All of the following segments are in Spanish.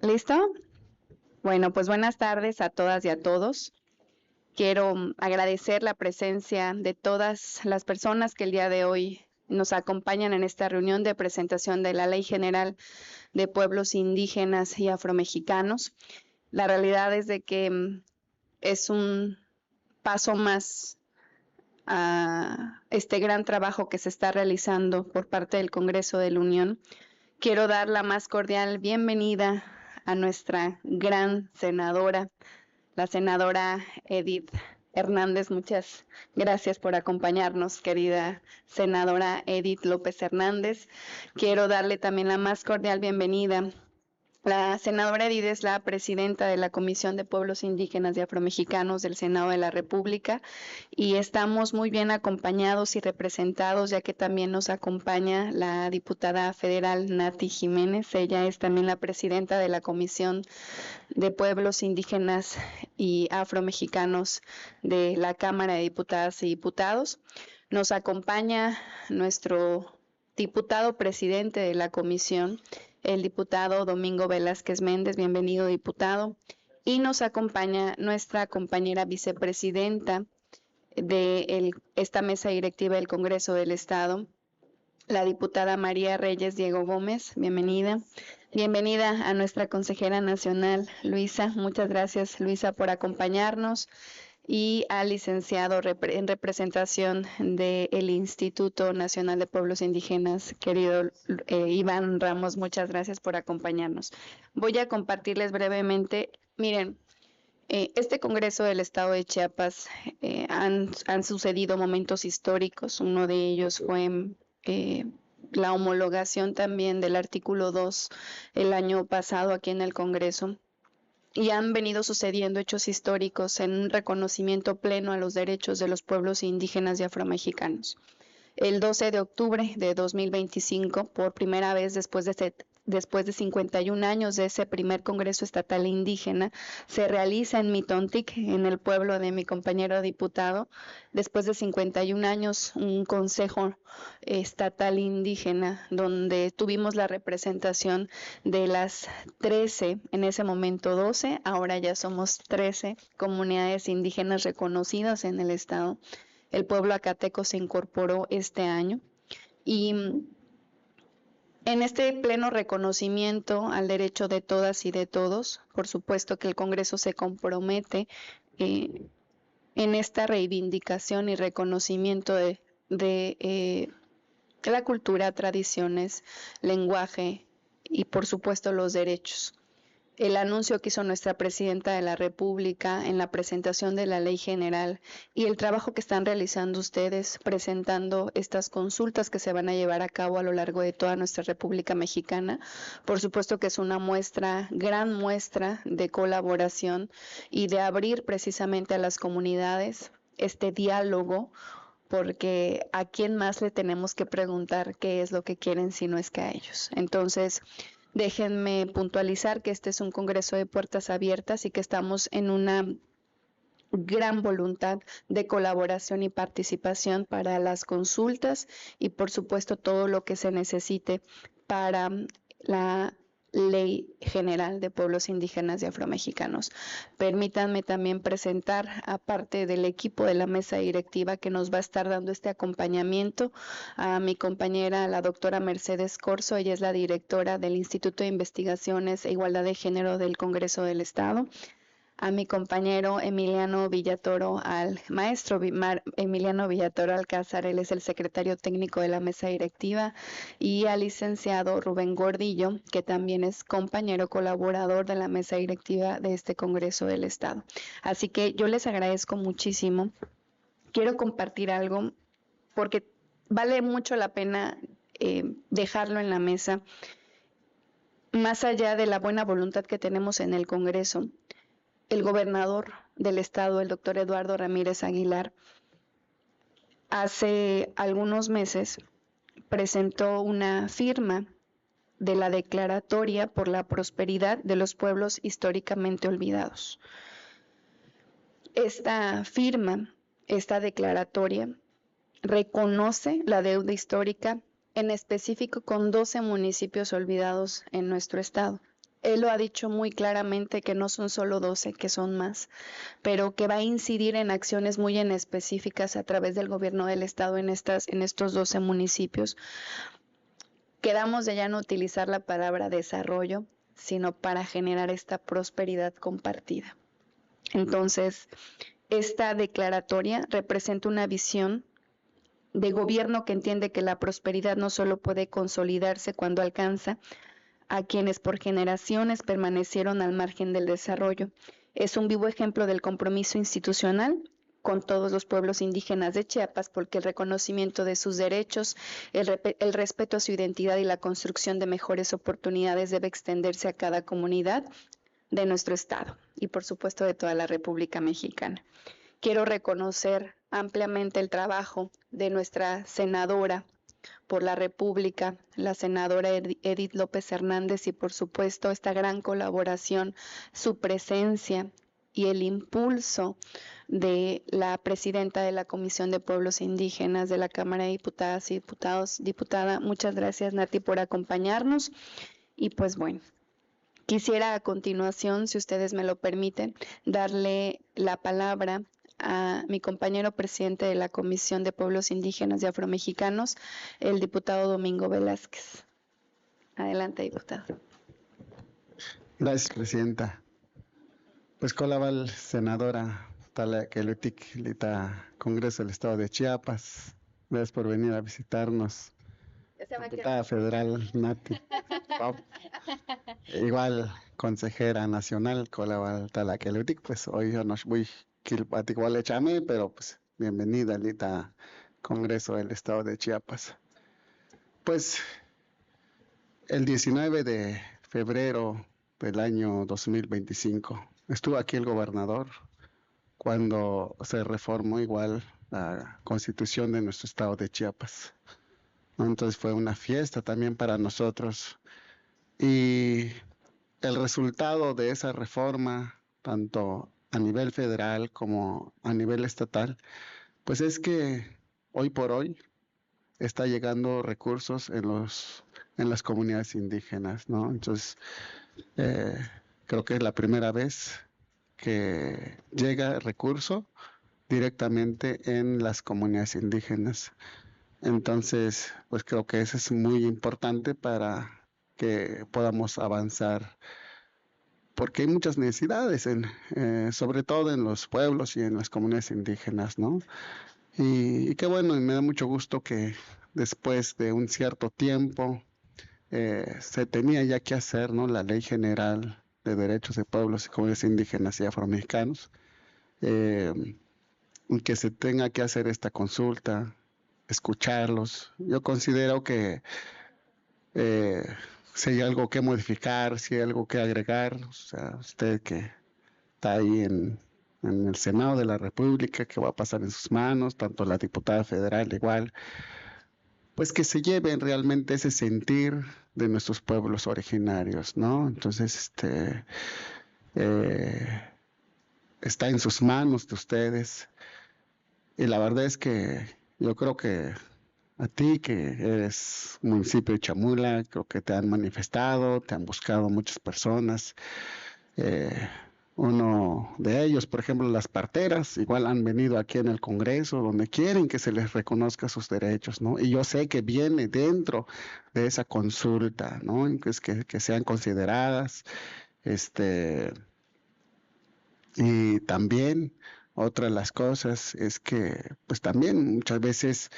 ¿Listo? Bueno, pues buenas tardes a todas y a todos. Quiero agradecer la presencia de todas las personas que el día de hoy nos acompañan en esta reunión de presentación de la Ley General de Pueblos Indígenas y Afromexicanos. La realidad es de que es un paso más a este gran trabajo que se está realizando por parte del Congreso de la Unión. Quiero dar la más cordial bienvenida a nuestra gran senadora, la senadora Edith Hernández. Muchas gracias por acompañarnos, querida senadora Edith López Hernández. Quiero darle también la más cordial bienvenida. La senadora Edith es la presidenta de la Comisión de Pueblos Indígenas y Afromexicanos del Senado de la República y estamos muy bien acompañados y representados, ya que también nos acompaña la diputada federal Nati Jiménez. Ella es también la presidenta de la Comisión de Pueblos Indígenas y Afromexicanos de la Cámara de Diputadas y Diputados. Nos acompaña nuestro diputado presidente de la comisión, el diputado Domingo Velázquez Méndez. Bienvenido, diputado. Y nos acompaña nuestra compañera vicepresidenta de esta mesa directiva del Congreso del Estado, la diputada María Reyes Diego Gómez. Bienvenida. Bienvenida a nuestra consejera nacional, Luisa. Muchas gracias, Luisa, por acompañarnos. Y al licenciado en representación del Instituto Nacional de Pueblos Indígenas, querido Iván Ramos. Muchas gracias por acompañarnos. Voy a compartirles brevemente. Miren, este Congreso del Estado de Chiapas han sucedido momentos históricos. Uno de ellos fue la homologación también del artículo 2 el año pasado aquí en el Congreso. Y han venido sucediendo hechos históricos en un reconocimiento pleno a los derechos de los pueblos indígenas y afromexicanos. El 12 de octubre de 2025, por primera vez después de 51 años de ese primer Congreso Estatal Indígena, se realiza en Mitontic, en el pueblo de mi compañero diputado. Después de 51 años, un Consejo Estatal Indígena, donde tuvimos la representación de las 13, en ese momento 12, ahora ya somos 13 comunidades indígenas reconocidas en el Estado. El pueblo acateco se incorporó este año y en este pleno reconocimiento al derecho de todas y de todos, por supuesto que el Congreso se compromete en esta reivindicación y reconocimiento de la cultura, tradiciones, lenguaje y por supuesto los derechos. El anuncio que hizo nuestra presidenta de la República en la presentación de la Ley General y el trabajo que están realizando ustedes presentando estas consultas que se van a llevar a cabo a lo largo de toda nuestra República Mexicana, por supuesto que es una muestra, gran muestra de colaboración y de abrir precisamente a las comunidades este diálogo, porque a quién más le tenemos que preguntar qué es lo que quieren si no es que a ellos. Entonces, déjenme puntualizar que este es un Congreso de puertas abiertas y que estamos en una gran voluntad de colaboración y participación para las consultas y por supuesto todo lo que se necesite para la Ley General de Pueblos Indígenas y Afromexicanos. Permítanme también presentar, aparte del equipo de la mesa directiva que nos va a estar dando este acompañamiento, a mi compañera, la doctora Mercedes Corzo. Ella es la directora del Instituto de Investigaciones e Igualdad de Género del Congreso del Estado. A mi compañero Emiliano Villatoro, maestro Emiliano Villatoro Alcázar, él es el secretario técnico de la mesa directiva, y al licenciado Rubén Gordillo, que también es compañero colaborador de la mesa directiva de este Congreso del Estado. Así que yo les agradezco muchísimo. Quiero compartir algo porque vale mucho la pena dejarlo en la mesa. Más allá de la buena voluntad que tenemos en el Congreso, el gobernador del estado, el doctor Eduardo Ramírez Aguilar, hace algunos meses presentó una firma de la Declaratoria por la Prosperidad de los Pueblos Históricamente Olvidados. Esta firma, esta declaratoria, reconoce la deuda histórica en específico con 12 municipios olvidados en nuestro estado. Él lo ha dicho muy claramente que no son solo 12, que son más, pero que va a incidir en acciones muy en específicas a través del gobierno del estado en estos 12 municipios. Quedamos de ya no utilizar la palabra desarrollo, sino para generar esta prosperidad compartida. Entonces, esta declaratoria representa una visión de gobierno que entiende que la prosperidad no solo puede consolidarse cuando alcanza a quienes por generaciones permanecieron al margen del desarrollo. Es un vivo ejemplo del compromiso institucional con todos los pueblos indígenas de Chiapas, porque el reconocimiento de sus derechos, el respeto a su identidad y la construcción de mejores oportunidades debe extenderse a cada comunidad de nuestro estado y por supuesto de toda la República Mexicana. Quiero reconocer ampliamente el trabajo de nuestra senadora por la República, la senadora Edith López Hernández, y por supuesto esta gran colaboración, su presencia y el impulso de la presidenta de la Comisión de Pueblos Indígenas de la Cámara de Diputadas y Diputados. Diputada, muchas gracias, Nati, por acompañarnos. Y pues bueno, quisiera a continuación, si ustedes me lo permiten, darle la palabra a mi compañero presidente de la Comisión de Pueblos Indígenas y Afromexicanos, el diputado Domingo Velázquez. Adelante, diputado. Gracias, presidenta. Pues colabal senadora Talaquelutic, Lita Congreso del Estado de Chiapas. Gracias por venir a visitarnos. Diputada federal Nati. Igual consejera nacional colabal Talaquelutic, pues hoy yo no voy igual echame, pero pues bienvenida Lita Congreso del Estado de Chiapas. Pues el 19 de febrero del año 2025 estuvo aquí el gobernador cuando se reformó igual la constitución de nuestro estado de Chiapas, ¿no? Entonces fue una fiesta también para nosotros y el resultado de esa reforma, tanto a nivel federal como a nivel estatal, pues es que hoy por hoy está llegando recursos en las comunidades indígenas, ¿no? Entonces, creo que es la primera vez que llega recurso directamente en las comunidades indígenas. Entonces, pues creo que eso es muy importante para que podamos avanzar, porque hay muchas necesidades, sobre todo en los pueblos y en las comunidades indígenas, ¿no? Y qué bueno, y me da mucho gusto que después de un cierto tiempo se tenía ya que hacer, ¿no? La Ley General de Derechos de Pueblos y Comunidades Indígenas y Afromexicanos, eh, que se tenga que hacer esta consulta, escucharlos. Yo considero que eh, si hay algo que modificar, si hay algo que agregar, o sea, usted que está ahí en el Senado de la República, que va a pasar en sus manos, tanto la diputada federal igual, pues que se lleven realmente ese sentir de nuestros pueblos originarios, ¿no? Entonces, eh, está en sus manos de ustedes. Y la verdad es que yo creo que a ti, que eres municipio de Chamula, creo que te han manifestado, te han buscado muchas personas. Eh, Uno de ellos, por ejemplo, las parteras, igual han venido aquí en el Congreso, donde quieren que se les reconozca sus derechos, ¿no? Y yo sé que viene dentro de esa consulta, ¿no? Es que sean consideradas, y también otra de las cosas es que, pues también muchas veces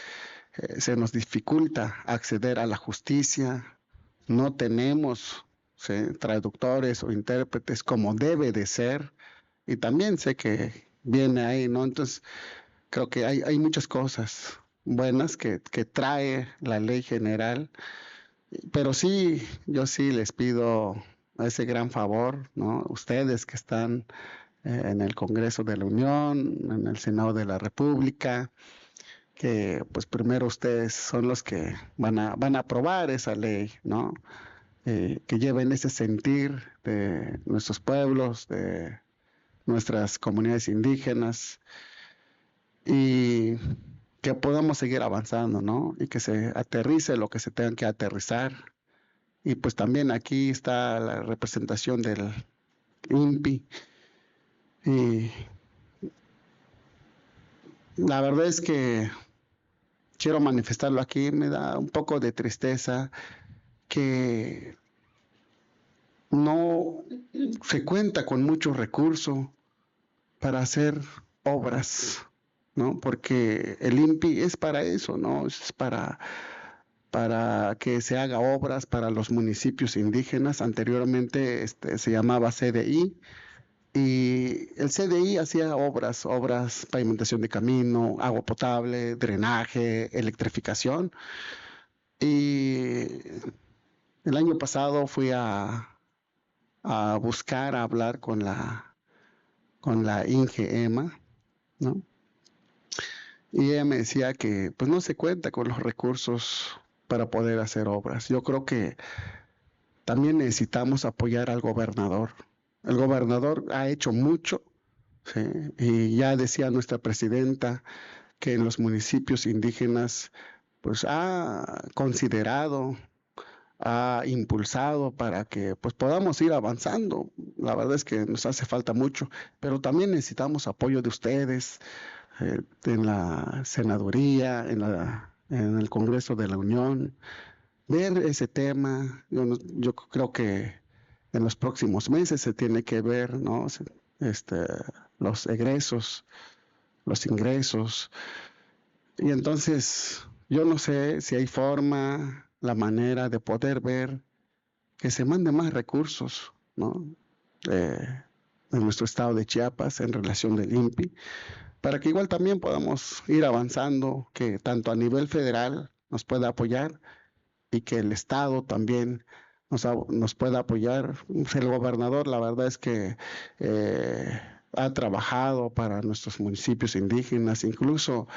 se nos dificulta acceder a la justicia, no tenemos, ¿sí?, traductores o intérpretes como debe de ser, y también sé que viene ahí, ¿no? Entonces, creo que hay muchas cosas buenas que trae la ley general, pero sí, yo sí les pido ese gran favor, ¿no? Ustedes que están en el Congreso de la Unión, en el Senado de la República, que pues primero ustedes son los que van a aprobar esa ley, ¿no? Que lleven ese sentir de nuestros pueblos, de nuestras comunidades indígenas y que podamos seguir avanzando, ¿no? Y que se aterrice lo que se tenga que aterrizar Y pues también aquí está la representación del INPI. Y la verdad es que quiero manifestarlo aquí, me da un poco de tristeza que no se cuenta con mucho recurso para hacer obras, ¿no? Porque el INPI es para eso, ¿no? Es para que se haga obras para los municipios indígenas. Anteriormente se llamaba CDI, y el CDI hacía obras, pavimentación de camino, agua potable, drenaje, electrificación. Y el año pasado fui a buscar, a hablar con la INGEMA, ¿no? Y ella me decía que pues no se cuenta con los recursos para poder hacer obras. Yo creo que también necesitamos apoyar al gobernador. El gobernador ha hecho mucho, ¿sí? Y ya decía nuestra presidenta que en los municipios indígenas pues ha considerado, ha impulsado para que pues podamos ir avanzando. La verdad es que nos hace falta mucho, pero también necesitamos apoyo de ustedes, en la senaduría, en el Congreso de la Unión, ver ese tema. Yo creo que en los próximos meses se tiene que ver, ¿no? Este, los egresos, los ingresos. Y entonces, yo no sé si hay forma, la manera de poder ver que se mande más recursos, ¿no? En nuestro estado de Chiapas en relación del INPI, para que igual también podamos ir avanzando, que tanto a nivel federal nos pueda apoyar y que el estado también nos pueda apoyar. El gobernador, la verdad es que ha trabajado para nuestros municipios indígenas, incluso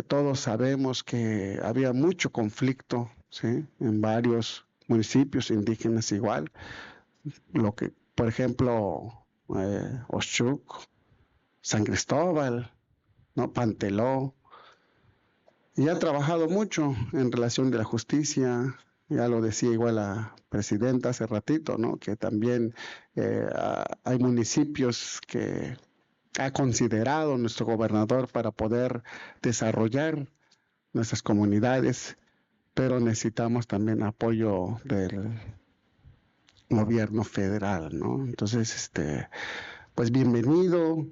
todos sabemos que había mucho conflicto, ¿sí? En varios municipios indígenas igual, lo que, por ejemplo, Oshuk, San Cristóbal, ¿no? Panteló, y ha trabajado mucho en relación de la justicia. Ya lo decía igual la presidenta hace ratito, ¿no? Que también hay municipios que ha considerado nuestro gobernador para poder desarrollar nuestras comunidades, pero necesitamos también apoyo del gobierno federal, ¿no? Entonces, pues bienvenido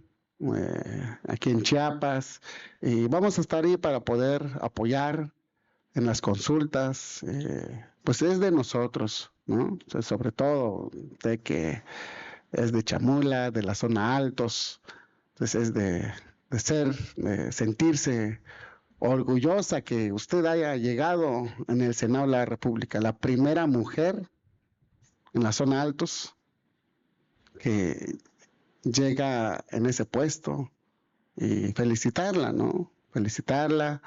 aquí en Chiapas, y vamos a estar ahí para poder apoyar en las consultas. Pues es de nosotros, ¿no? O sea, sobre todo de que es de Chamula, de la zona Altos, entonces es de sentirse orgullosa que usted haya llegado en el Senado de la República, la primera mujer en la zona Altos que llega en ese puesto, y felicitarla, ¿no? Felicitarla,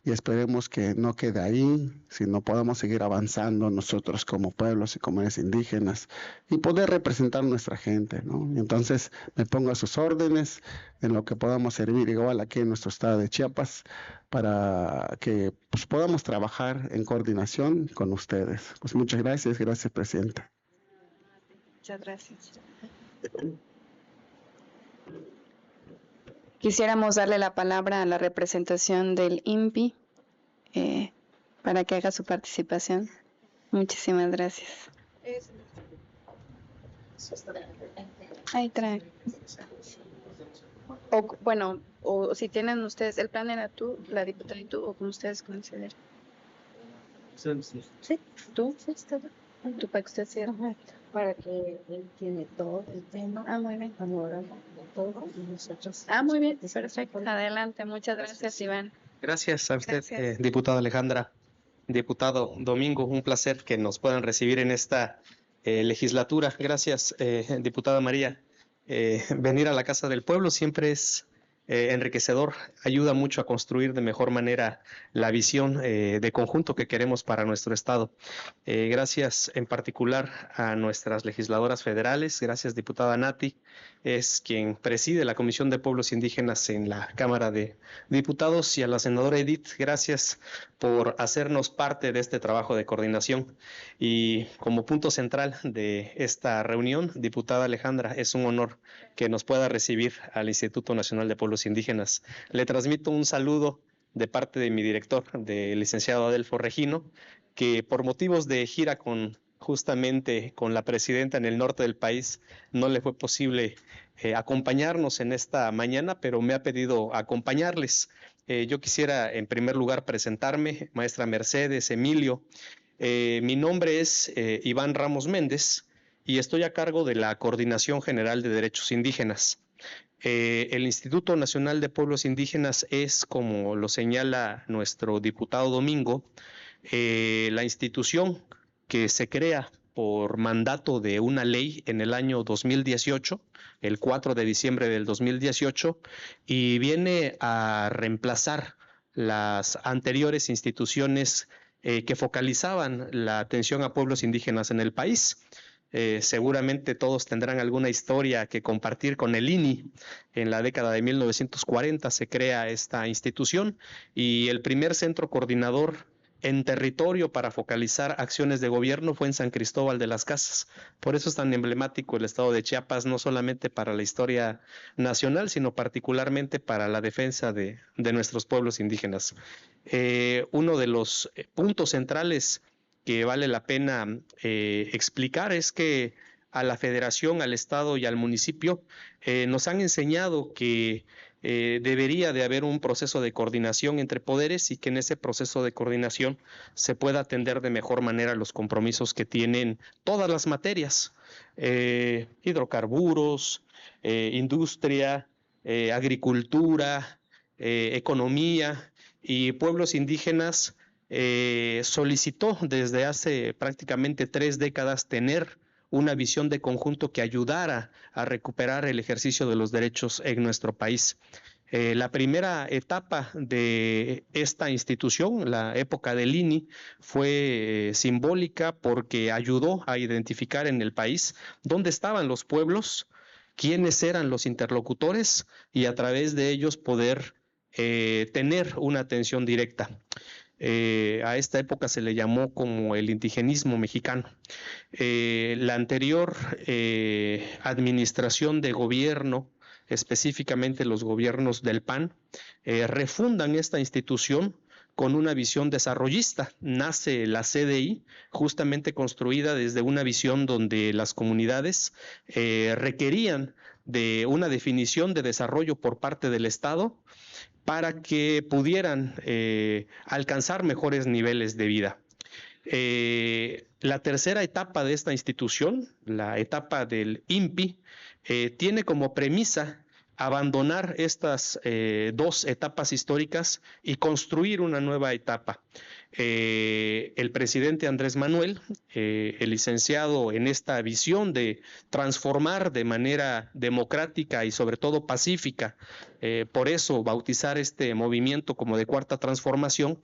y esperemos que no quede ahí, sino podamos seguir avanzando nosotros como pueblos y comunidades indígenas y poder representar nuestra gente, ¿no? Y entonces me pongo a sus órdenes en lo que podamos servir igual aquí en nuestro estado de Chiapas, para que pues, podamos trabajar en coordinación con ustedes. Pues muchas gracias, Presidenta. Muchas gracias. Quisiéramos darle la palabra a la representación del INPI para que haga su participación. Muchísimas gracias. Ahí trae. O, bueno, o si tienen ustedes, el plan era tú, la diputada y tú, o como ustedes consideren. Sí, tú, sí, está bien. Tú para que usted cierre. Para que él tiene todo el tema. Ah, muy bien. Panorama de todo y nosotros. Ah, muy bien, perfecto. Adelante, muchas gracias, Iván. Gracias a usted, Gracias. diputada Alejandra. Diputado Domingo, un placer que nos puedan recibir en esta legislatura. Gracias, diputada María. Venir a la Casa del Pueblo siempre es enriquecedor, ayuda mucho a construir de mejor manera la visión de conjunto que queremos para nuestro Estado. Gracias en particular a nuestras legisladoras federales, gracias diputada Nati, es quien preside la Comisión de Pueblos Indígenas en la Cámara de Diputados, y a la senadora Edith, gracias por hacernos parte de este trabajo de coordinación. Y como punto central de esta reunión, diputada Alejandra, es un honor que nos pueda recibir al Instituto Nacional de Pueblos Indígenas. Le transmito un saludo de parte de mi director, del licenciado Adelfo Regino, que por motivos de gira justamente con la presidenta en el norte del país, no le fue posible acompañarnos en esta mañana, pero me ha pedido acompañarles. Yo quisiera en primer lugar presentarme, maestra Mercedes, Emilio. Mi nombre es Iván Ramos Méndez y estoy a cargo de la Coordinación General de Derechos Indígenas. El Instituto Nacional de Pueblos Indígenas es, como lo señala nuestro diputado Domingo, la institución que se crea por mandato de una ley en el año 2018, el 4 de diciembre del 2018, y viene a reemplazar las anteriores instituciones que focalizaban la atención a pueblos indígenas en el país. Seguramente todos tendrán alguna historia que compartir con el INI. En la década de 1940 se crea esta institución y el primer centro coordinador en territorio para focalizar acciones de gobierno fue en San Cristóbal de las Casas. Por eso es tan emblemático el estado de Chiapas, no solamente para la historia nacional, sino particularmente para la defensa de nuestros pueblos indígenas. Uno de los puntos centrales que vale la pena explicar es que a la federación, al estado y al municipio nos han enseñado que debería de haber un proceso de coordinación entre poderes y que en ese proceso de coordinación se pueda atender de mejor manera los compromisos que tienen todas las materias, hidrocarburos, industria, agricultura, economía, y pueblos indígenas. Solicitó desde hace prácticamente 3 décadas tener una visión de conjunto que ayudara a recuperar el ejercicio de los derechos en nuestro país. La primera etapa de esta institución, la época del INI, fue simbólica porque ayudó a identificar en el país dónde estaban los pueblos, quiénes eran los interlocutores y a través de ellos poder tener una atención directa. A esta época se le llamó como el indigenismo mexicano. La anterior administración de gobierno, específicamente los gobiernos del PAN, refundan esta institución con una visión desarrollista. Nace la CDI, justamente construida desde una visión donde las comunidades requerían de una definición de desarrollo por parte del Estado para que pudieran alcanzar mejores niveles de vida. La tercera etapa de esta institución, la etapa del INPI, tiene como premisa abandonar estas 2 etapas históricas y construir una nueva etapa. El presidente Andrés Manuel, el licenciado en esta visión de transformar de manera democrática y sobre todo pacífica, por eso bautizar este movimiento como de Cuarta Transformación,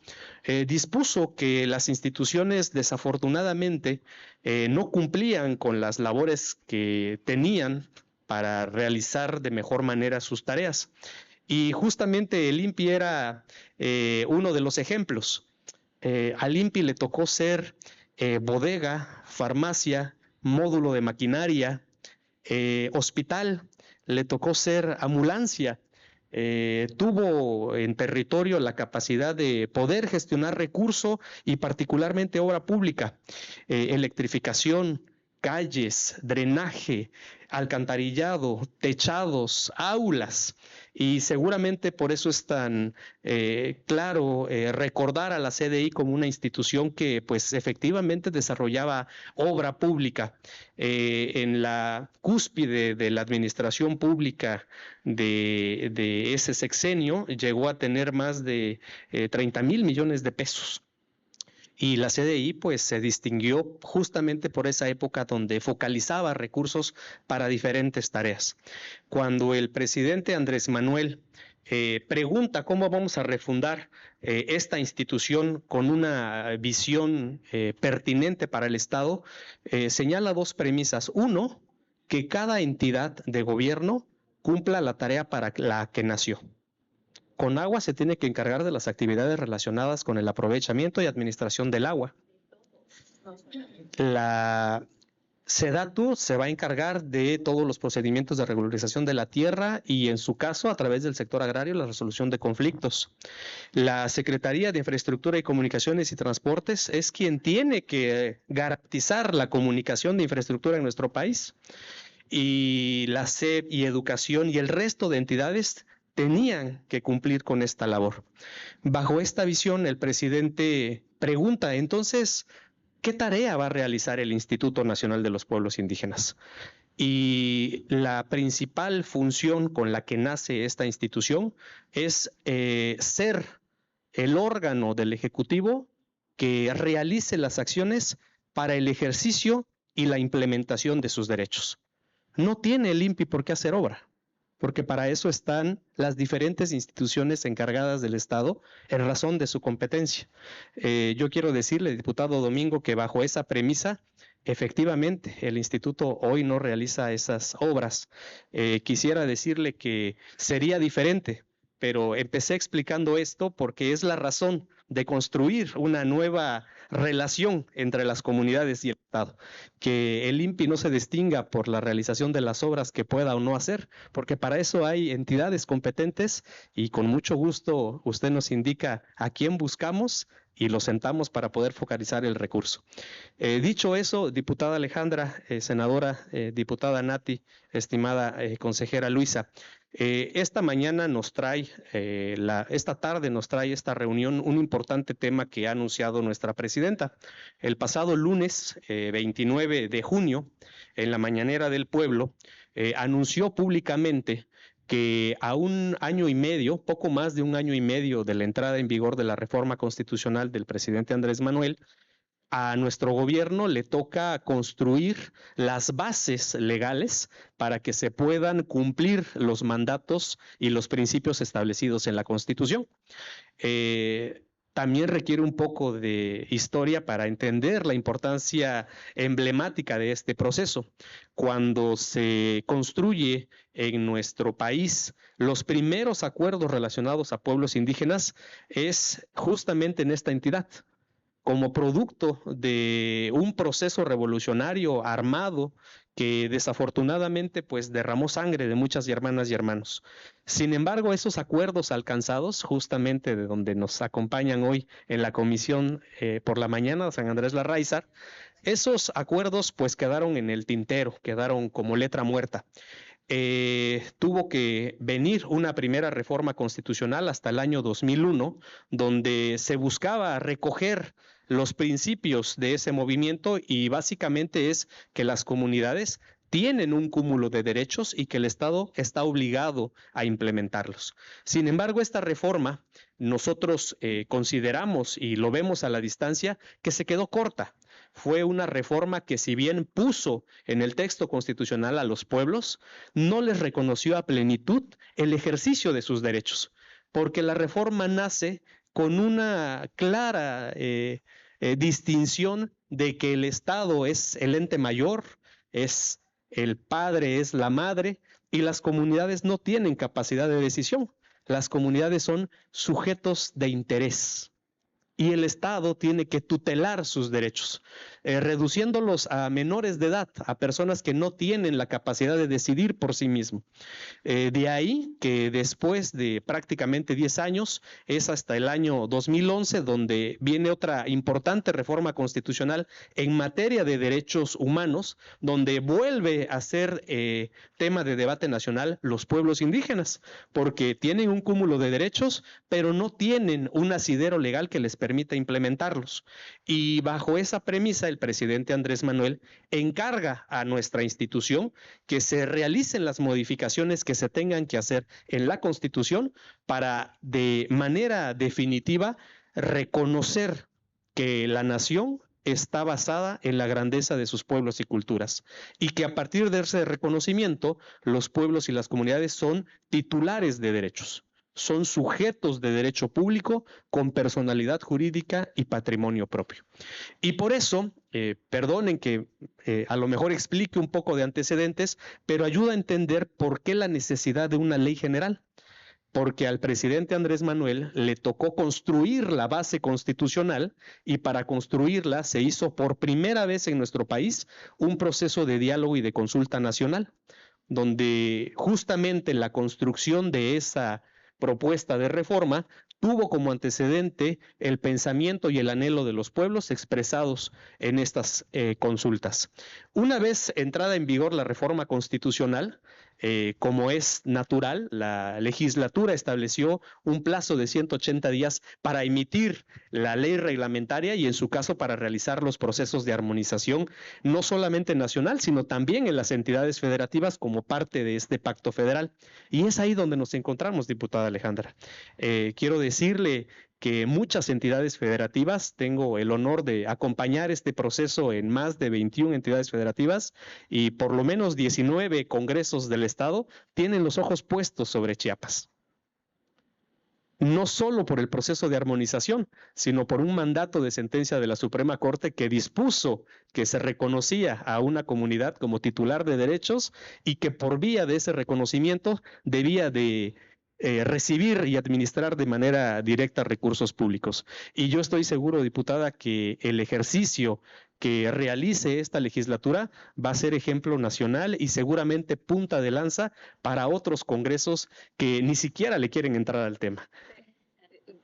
dispuso que las instituciones desafortunadamente no cumplían con las labores que tenían para realizar de mejor manera sus tareas. Y justamente el INPI era uno de los ejemplos. Al INPI le tocó ser bodega, farmacia, módulo de maquinaria, hospital, le tocó ser ambulancia. Tuvo en territorio la capacidad de poder gestionar recursos y particularmente obra pública, electrificación, calles, drenaje, alcantarillado, techados, aulas, y seguramente por eso es tan claro recordar a la CDI como una institución que pues efectivamente desarrollaba obra pública. En la cúspide de la administración pública de ese sexenio llegó a tener más de 30,000 millones de pesos. Y la CDI pues se distinguió justamente por esa época donde focalizaba recursos para diferentes tareas. Cuando el presidente Andrés Manuel pregunta cómo vamos a refundar esta institución con una visión pertinente para el Estado, señala dos premisas. Uno, que cada entidad de gobierno cumpla la tarea para la que nació. Conagua se tiene que encargar de las actividades relacionadas con el aprovechamiento y administración del agua. La SEDATU se va a encargar de todos los procedimientos de regularización de la tierra y, en su caso, a través del sector agrario, la resolución de conflictos. La Secretaría de Infraestructura y Comunicaciones y Transportes es quien tiene que garantizar la comunicación de infraestructura en nuestro país. Y la SEP y Educación y el resto de entidades tenían que cumplir con esta labor. Bajo esta visión, el presidente pregunta, entonces, ¿qué tarea va a realizar el Instituto Nacional de los Pueblos Indígenas? Y la principal función con la que nace esta institución es ser el órgano del Ejecutivo que realice las acciones para el ejercicio y la implementación de sus derechos. No tiene el INPI por qué hacer obra, porque para eso están las diferentes instituciones encargadas del Estado en razón de su competencia. Yo quiero decirle, diputado Domingo, que bajo esa premisa, efectivamente, el instituto hoy no realiza esas obras. Quisiera decirle que sería diferente, pero empecé explicando esto porque es la razón de construir una nueva relación entre las comunidades y el Estado, que el INPI no se distinga por la realización de las obras que pueda o no hacer, porque para eso hay entidades competentes y con mucho gusto usted nos indica a quién buscamos y lo sentamos para poder focalizar el recurso. Dicho eso, diputada Alejandra, senadora, diputada Nati, estimada consejera Luisa, esta mañana nos trae, esta tarde nos trae esta reunión un importante tema que ha anunciado nuestra presidenta. El pasado lunes 29 de junio, en la Mañanera del Pueblo, anunció públicamente que a un año y medio, poco más de un año y medio de la entrada en vigor de la reforma constitucional del presidente Andrés Manuel, a nuestro gobierno le toca construir las bases legales para que se puedan cumplir los mandatos y los principios establecidos en la Constitución. También requiere un poco de historia para entender la importancia emblemática de este proceso. Cuando se construye en nuestro país los primeros acuerdos relacionados a pueblos indígenas es justamente en esta entidad, como producto de un proceso revolucionario armado que desafortunadamente pues derramó sangre de muchas hermanas y hermanos. Sin embargo, esos acuerdos alcanzados, justamente de donde nos acompañan hoy en la comisión por la mañana, San Andrés Larraizar, esos acuerdos pues quedaron en el tintero, quedaron como letra muerta. Tuvo que venir una primera reforma constitucional hasta el año 2001, donde se buscaba recoger los principios de ese movimiento y básicamente es que las comunidades tienen un cúmulo de derechos y que el Estado está obligado a implementarlos. Sin embargo, esta reforma nosotros consideramos y lo vemos a la distancia que se quedó corta. Fue una reforma que, si bien puso en el texto constitucional a los pueblos, no les reconoció a plenitud el ejercicio de sus derechos, porque la reforma nace con una clara distinción de que el Estado es el ente mayor, es el padre, es la madre, y las comunidades no tienen capacidad de decisión. Las comunidades son sujetos de interés. Y el Estado tiene que tutelar sus derechos, reduciéndolos a menores de edad, a personas que no tienen la capacidad de decidir por sí mismo. De ahí que después de prácticamente 10 años, es hasta el año 2011 donde viene otra importante reforma constitucional en materia de derechos humanos, donde vuelve a ser tema de debate nacional los pueblos indígenas, porque tienen un cúmulo de derechos, pero no tienen un asidero legal que les permita implementarlos. Y bajo esa premisa, el presidente Andrés Manuel encarga a nuestra institución que se realicen las modificaciones que se tengan que hacer en la Constitución para de manera definitiva reconocer que la nación está basada en la grandeza de sus pueblos y culturas y que a partir de ese reconocimiento los pueblos y las comunidades son titulares de derechos. son sujetos de derecho público con personalidad jurídica y patrimonio propio. Y por eso, perdonen que a lo mejor explique un poco de antecedentes, pero ayuda a entender por qué la necesidad de una ley general. Porque al presidente Andrés Manuel le tocó construir la base constitucional y para construirla se hizo por primera vez en nuestro país un proceso de diálogo y de consulta nacional, donde justamente la construcción de esa propuesta de reforma tuvo como antecedente el pensamiento y el anhelo de los pueblos expresados en estas consultas. Una vez entrada en vigor la reforma constitucional, como es natural, la legislatura estableció un plazo de 180 días para emitir la ley reglamentaria y en su caso para realizar los procesos de armonización, no solamente nacional, sino también en las entidades federativas como parte de este pacto federal. Y es ahí donde nos encontramos, diputada Alejandra. Quiero decirle que muchas entidades federativas, tengo el honor de acompañar este proceso en más de 21 entidades federativas y por lo menos 19 congresos del estado tienen los ojos puestos sobre Chiapas. No solo por el proceso de armonización, sino por un mandato de sentencia de la Suprema Corte que dispuso que se reconocía a una comunidad como titular de derechos y que por vía de ese reconocimiento debía de recibir y administrar de manera directa recursos públicos. Y yo estoy seguro, diputada, que el ejercicio que realice esta legislatura va a ser ejemplo nacional y seguramente punta de lanza para otros congresos que ni siquiera le quieren entrar al tema.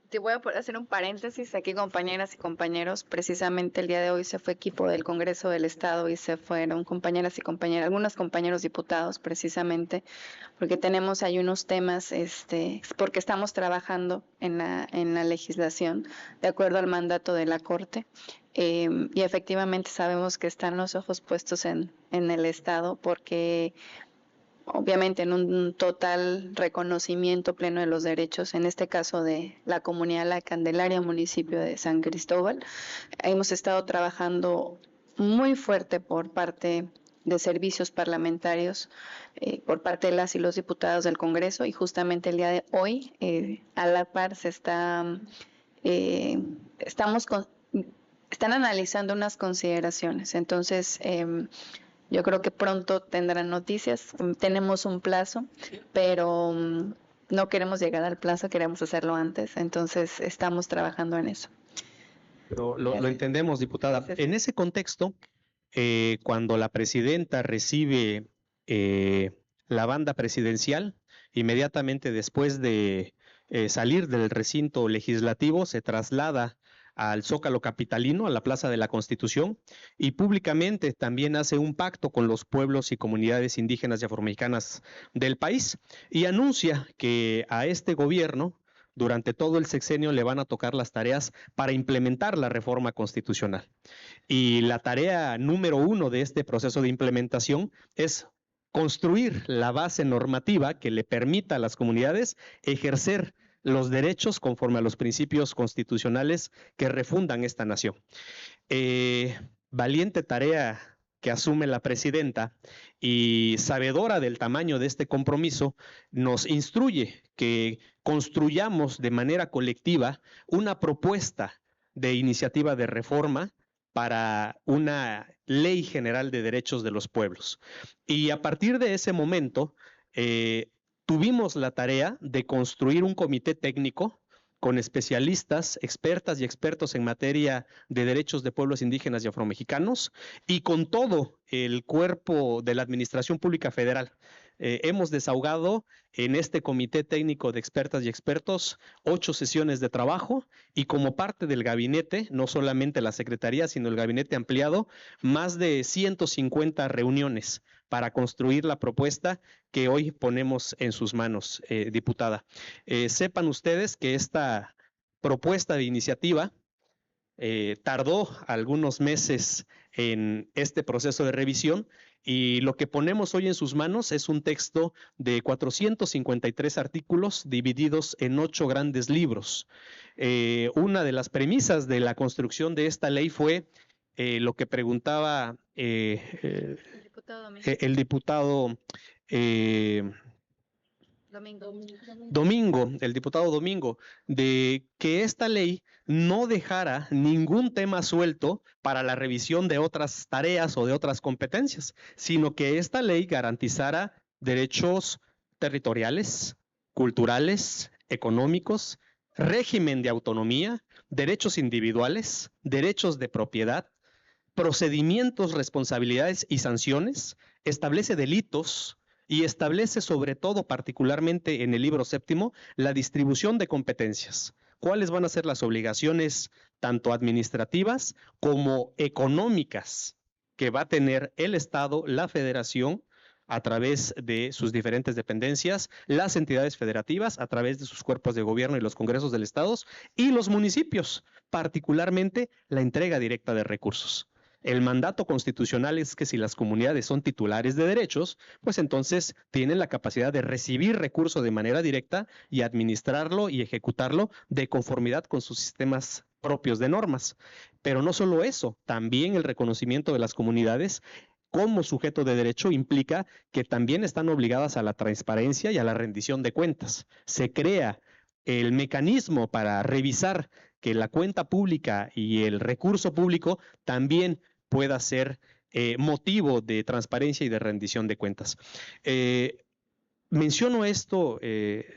Te voy a hacer un paréntesis aquí, compañeras y compañeros. Precisamente el día de hoy se fue equipo del Congreso del Estado y se fueron compañeras y compañeros, algunos compañeros diputados, precisamente, porque tenemos ahí unos temas, porque estamos trabajando en la legislación de acuerdo al mandato de la Corte. Y efectivamente sabemos que están los ojos puestos en el Estado porque obviamente en un total reconocimiento pleno de los derechos, en este caso de la comunidad La Candelaria, municipio de San Cristóbal. Hemos estado trabajando muy fuerte por parte de servicios parlamentarios, por parte de las y los diputados del Congreso, y justamente el día de hoy, a la par, están analizando unas consideraciones. Entonces, yo creo que pronto tendrán noticias. Tenemos un plazo, pero no queremos llegar al plazo, queremos hacerlo antes. Entonces, estamos trabajando en eso. Lo entendemos, diputada. En ese contexto, cuando la presidenta recibe la banda presidencial, inmediatamente después de salir del recinto legislativo, se traslada al Zócalo capitalino, a la Plaza de la Constitución, y públicamente también hace un pacto con los pueblos y comunidades indígenas y afromexicanas del país y anuncia que a este gobierno durante todo el sexenio le van a tocar las tareas para implementar la reforma constitucional. Y la tarea número 1 de este proceso de implementación es construir la base normativa que le permita a las comunidades ejercer los derechos conforme a los principios constitucionales que refundan esta nación. Valiente tarea que asume la presidenta y sabedora del tamaño de este compromiso, nos instruye que construyamos de manera colectiva una propuesta de iniciativa de reforma para una ley general de derechos de los pueblos. Y a partir de ese momento, tuvimos la tarea de construir un comité técnico con especialistas, expertas y expertos en materia de derechos de pueblos indígenas y afromexicanos y con todo el cuerpo de la Administración Pública Federal. Hemos desahogado en este comité técnico de expertas y expertos 8 sesiones de trabajo y como parte del gabinete, no solamente la Secretaría, sino el gabinete ampliado, más de 150 reuniones para construir la propuesta que hoy ponemos en sus manos, diputada. Sepan ustedes que esta propuesta de iniciativa tardó algunos meses en este proceso de revisión y lo que ponemos hoy en sus manos es un texto de 453 artículos divididos en 8 grandes libros. Una de las premisas de la construcción de esta ley fue lo que preguntaba el diputado Domingo, el diputado Domingo, de que esta ley no dejara ningún tema suelto para la revisión de otras tareas o de otras competencias, sino que esta ley garantizara derechos territoriales, culturales, económicos, régimen de autonomía, derechos individuales, derechos de propiedad, procedimientos, responsabilidades y sanciones, establece delitos y establece sobre todo, particularmente en el libro séptimo, la distribución de competencias. ¿Cuáles van a ser las obligaciones tanto administrativas como económicas que va a tener el Estado, la Federación, a través de sus diferentes dependencias, las entidades federativas, a través de sus cuerpos de gobierno y los congresos del Estado, y los municipios, particularmente la entrega directa de recursos? El mandato constitucional es que si las comunidades son titulares de derechos, pues entonces tienen la capacidad de recibir recursos de manera directa y administrarlo y ejecutarlo de conformidad con sus sistemas propios de normas. Pero no solo eso, también el reconocimiento de las comunidades como sujeto de derecho implica que también están obligadas a la transparencia y a la rendición de cuentas. Se crea el mecanismo para revisar que la cuenta pública y el recurso público también pueda ser motivo de transparencia y de rendición de cuentas. Menciono esto,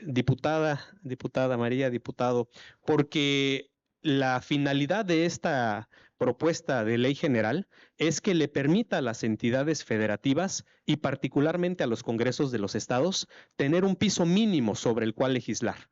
diputada María, diputado, porque la finalidad de esta propuesta de ley general es que le permita a las entidades federativas y particularmente a los congresos de los estados tener un piso mínimo sobre el cual legislar.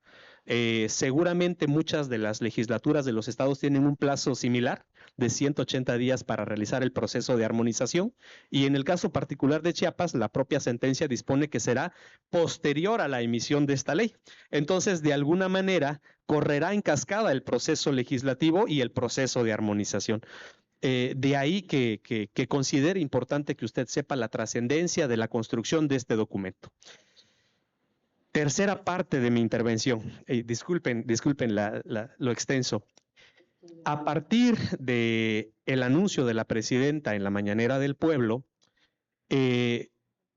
Seguramente muchas de las legislaturas de los estados tienen un plazo similar de 180 días para realizar el proceso de armonización, y en el caso particular de Chiapas, la propia sentencia dispone que será posterior a la emisión de esta ley. Entonces, de alguna manera, correrá en cascada el proceso legislativo y el proceso de armonización. De ahí que considere importante que usted sepa la trascendencia de la construcción de este documento. Tercera parte de mi intervención. Disculpen lo extenso. A partir del anuncio de la presidenta en la Mañanera del Pueblo,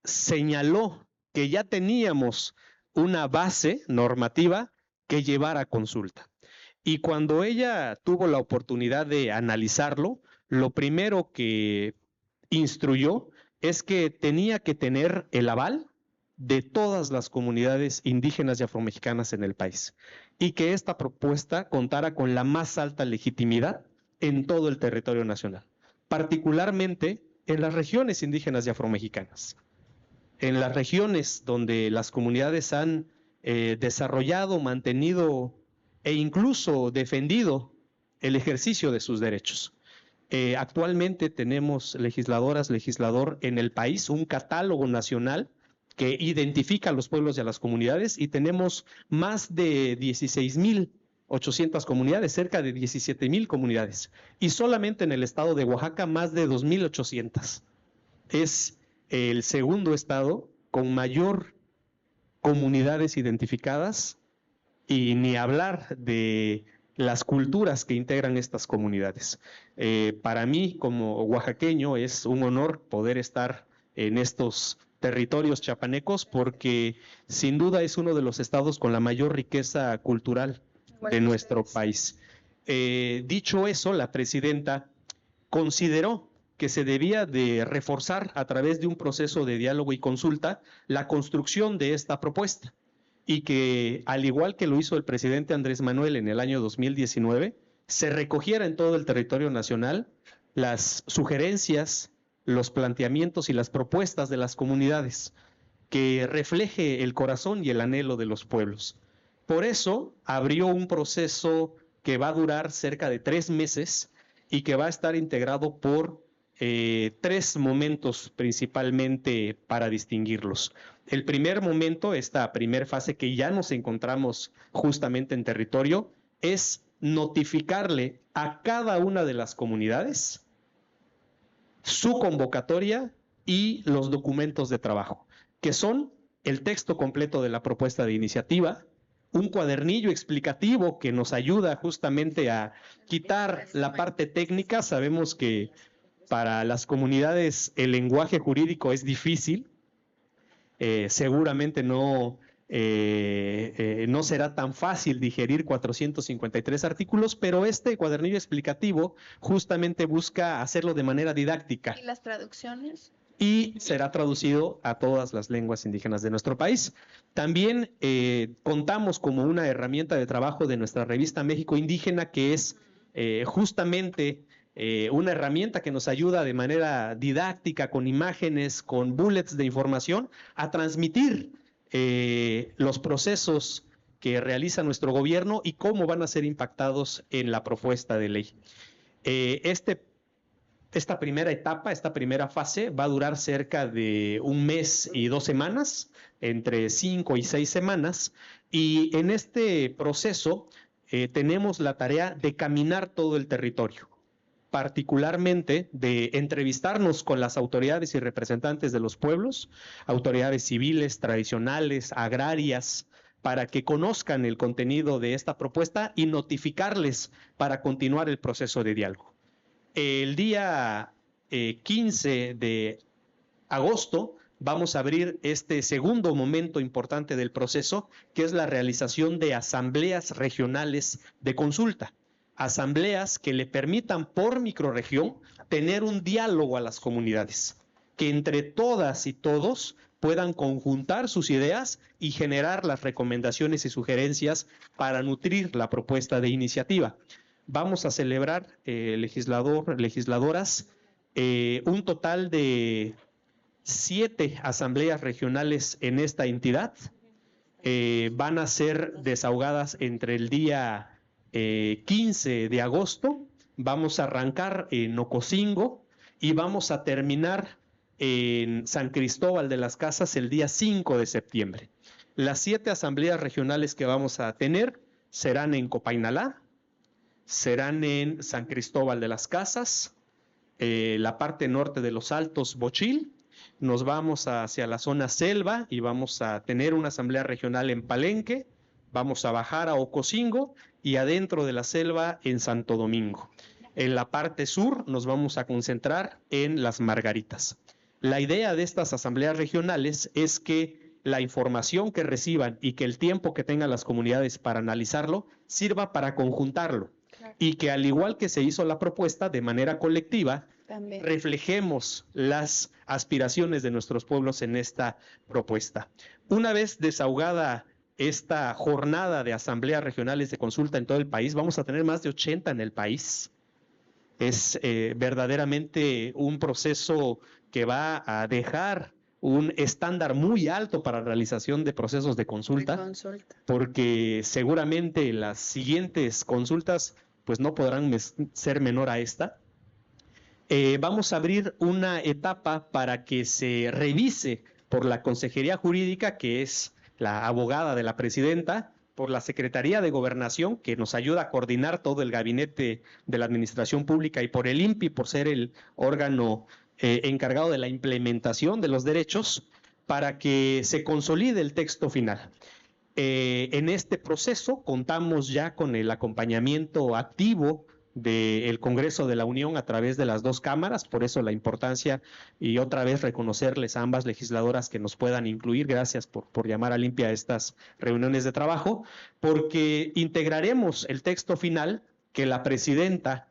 señaló que ya teníamos una base normativa que llevar a consulta. Y cuando ella tuvo la oportunidad de analizarlo, lo primero que instruyó es que tenía que tener el aval de todas las comunidades indígenas y afromexicanas en el país, y que esta propuesta contara con la más alta legitimidad en todo el territorio nacional, particularmente en las regiones indígenas y afromexicanas, en las regiones donde las comunidades han desarrollado, mantenido e incluso defendido el ejercicio de sus derechos. Actualmente tenemos legisladoras, legislador en el país, un catálogo nacional que identifica a los pueblos y a las comunidades, y tenemos más de 16,800 comunidades, cerca de 17,000 comunidades, y solamente en el estado de Oaxaca más de 2,800. Es el segundo estado con mayor comunidades identificadas, y ni hablar de las culturas que integran estas comunidades. Para mí, como oaxaqueño, es un honor poder estar en estos territorios chiapanecos, porque sin duda es uno de los estados con la mayor riqueza cultural de nuestro país. Dicho eso, la presidenta consideró que se debía de reforzar a través de un proceso de diálogo y consulta la construcción de esta propuesta, y que, al igual que lo hizo el presidente Andrés Manuel en el año 2019, se recogiera en todo el territorio nacional las sugerencias, los planteamientos y las propuestas de las comunidades, que refleje el corazón y el anhelo de los pueblos. Por eso abrió un proceso que va a durar cerca de 3 meses y que va a estar integrado por 3 momentos principalmente para distinguirlos. El primer momento, esta primera fase que ya nos encontramos justamente en territorio, es notificarle a cada una de las comunidades su convocatoria y los documentos de trabajo, que son el texto completo de la propuesta de iniciativa, un cuadernillo explicativo que nos ayuda justamente a quitar la parte técnica. Sabemos que para las comunidades el lenguaje jurídico es difícil, seguramente no no será tan fácil digerir 453 artículos, pero este cuadernillo explicativo justamente busca hacerlo de manera didáctica. ¿Y las traducciones? Y será traducido a todas las lenguas indígenas de nuestro país. También contamos como una herramienta de trabajo de nuestra revista México Indígena, que es justamente una herramienta que nos ayuda de manera didáctica, con imágenes, con bullets de información, a transmitir los procesos que realiza nuestro gobierno y cómo van a ser impactados en la propuesta de ley. Esta primera etapa, esta primera fase, va a durar cerca de 1 mes y 2 semanas, entre 5 y 6 semanas, y en este proceso tenemos la tarea de caminar todo el territorio, particularmente de entrevistarnos con las autoridades y representantes de los pueblos, autoridades civiles, tradicionales, agrarias, para que conozcan el contenido de esta propuesta y notificarles para continuar el proceso de diálogo. El día 15 de agosto vamos a abrir este segundo momento importante del proceso, que es la realización de asambleas regionales de consulta. Asambleas que le permitan por microrregión tener un diálogo a las comunidades, que entre todas y todos puedan conjuntar sus ideas y generar las recomendaciones y sugerencias para nutrir la propuesta de iniciativa. Vamos a celebrar, legisladoras, un total de 7 asambleas regionales en esta entidad. Van a ser desahogadas entre el día 15 de agosto. Vamos a arrancar en Ocosingo y vamos a terminar en San Cristóbal de las Casas el día 5 de septiembre. Las 7 asambleas regionales que vamos a tener serán en Copainalá, serán en San Cristóbal de las Casas, la parte norte de los Altos, Bochil. Nos vamos hacia la zona selva y vamos a tener una asamblea regional en Palenque, vamos a bajar a Ocosingo y adentro de la selva en Santo Domingo. En la parte sur nos vamos a concentrar en Las Margaritas. La idea de estas asambleas regionales es que la información que reciban y que el tiempo que tengan las comunidades para analizarlo sirva para conjuntarlo. Y que al igual que se hizo la propuesta de manera colectiva, también reflejemos las aspiraciones de nuestros pueblos en esta propuesta. Una vez desahogada esta jornada de asambleas regionales de consulta en todo el país, vamos a tener más de 80 en el país. Es verdaderamente un proceso que va a dejar un estándar muy alto para la realización de procesos de consulta, porque seguramente las siguientes consultas pues no podrán ser menor a esta. Vamos a abrir una etapa para que se revise por la Consejería Jurídica, que es la abogada de la presidenta, por la Secretaría de Gobernación, que nos ayuda a coordinar todo el gabinete de la Administración Pública, y por el INPI, por ser el órgano encargado de la implementación de los derechos, para que se consolide el texto final. En este proceso contamos ya con el acompañamiento activo del Congreso de la Unión a través de las 2 cámaras, por eso la importancia y otra vez reconocerles a ambas legisladoras que nos puedan incluir. Gracias por llamar a limpia a estas reuniones de trabajo, porque integraremos el texto final que la presidenta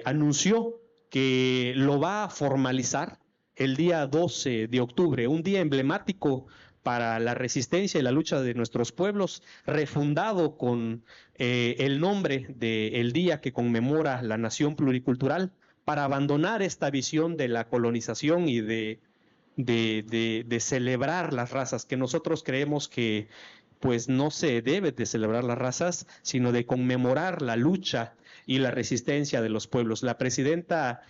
anunció que lo va a formalizar el día 12 de octubre, un día emblemático para la resistencia y la lucha de nuestros pueblos, refundado con el nombre del día que conmemora la nación pluricultural, para abandonar esta visión de la colonización y de celebrar las razas, que nosotros creemos que pues no se debe de celebrar las razas, sino de conmemorar la lucha y la resistencia de los pueblos. La presidenta,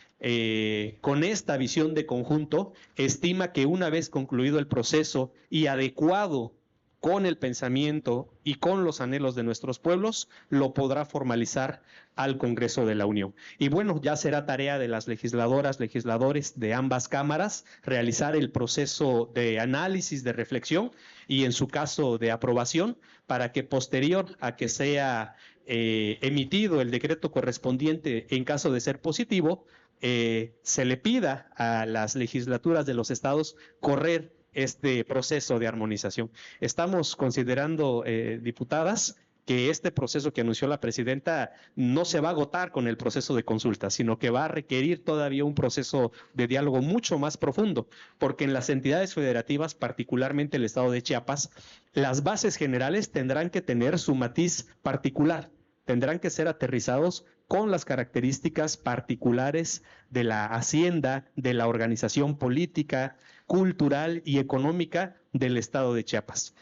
con esta visión de conjunto, estima que una vez concluido el proceso y adecuado con el pensamiento y con los anhelos de nuestros pueblos, lo podrá formalizar al Congreso de la Unión. Y bueno, ya será tarea de las legisladoras, legisladores de ambas cámaras realizar el proceso de análisis, de reflexión y en su caso de aprobación, para que posterior a que sea emitido el decreto correspondiente, en caso de ser positivo, se le pida a las legislaturas de los estados correr este proceso de armonización. Estamos considerando, diputadas, que este proceso que anunció la presidenta no se va a agotar con el proceso de consulta, sino que va a requerir todavía un proceso de diálogo mucho más profundo, porque en las entidades federativas, particularmente el estado de Chiapas, las bases generales tendrán que tener su matiz particular, tendrán que ser aterrizados con las características particulares de la hacienda, de la organización política, cultural y económica del estado de Chiapas.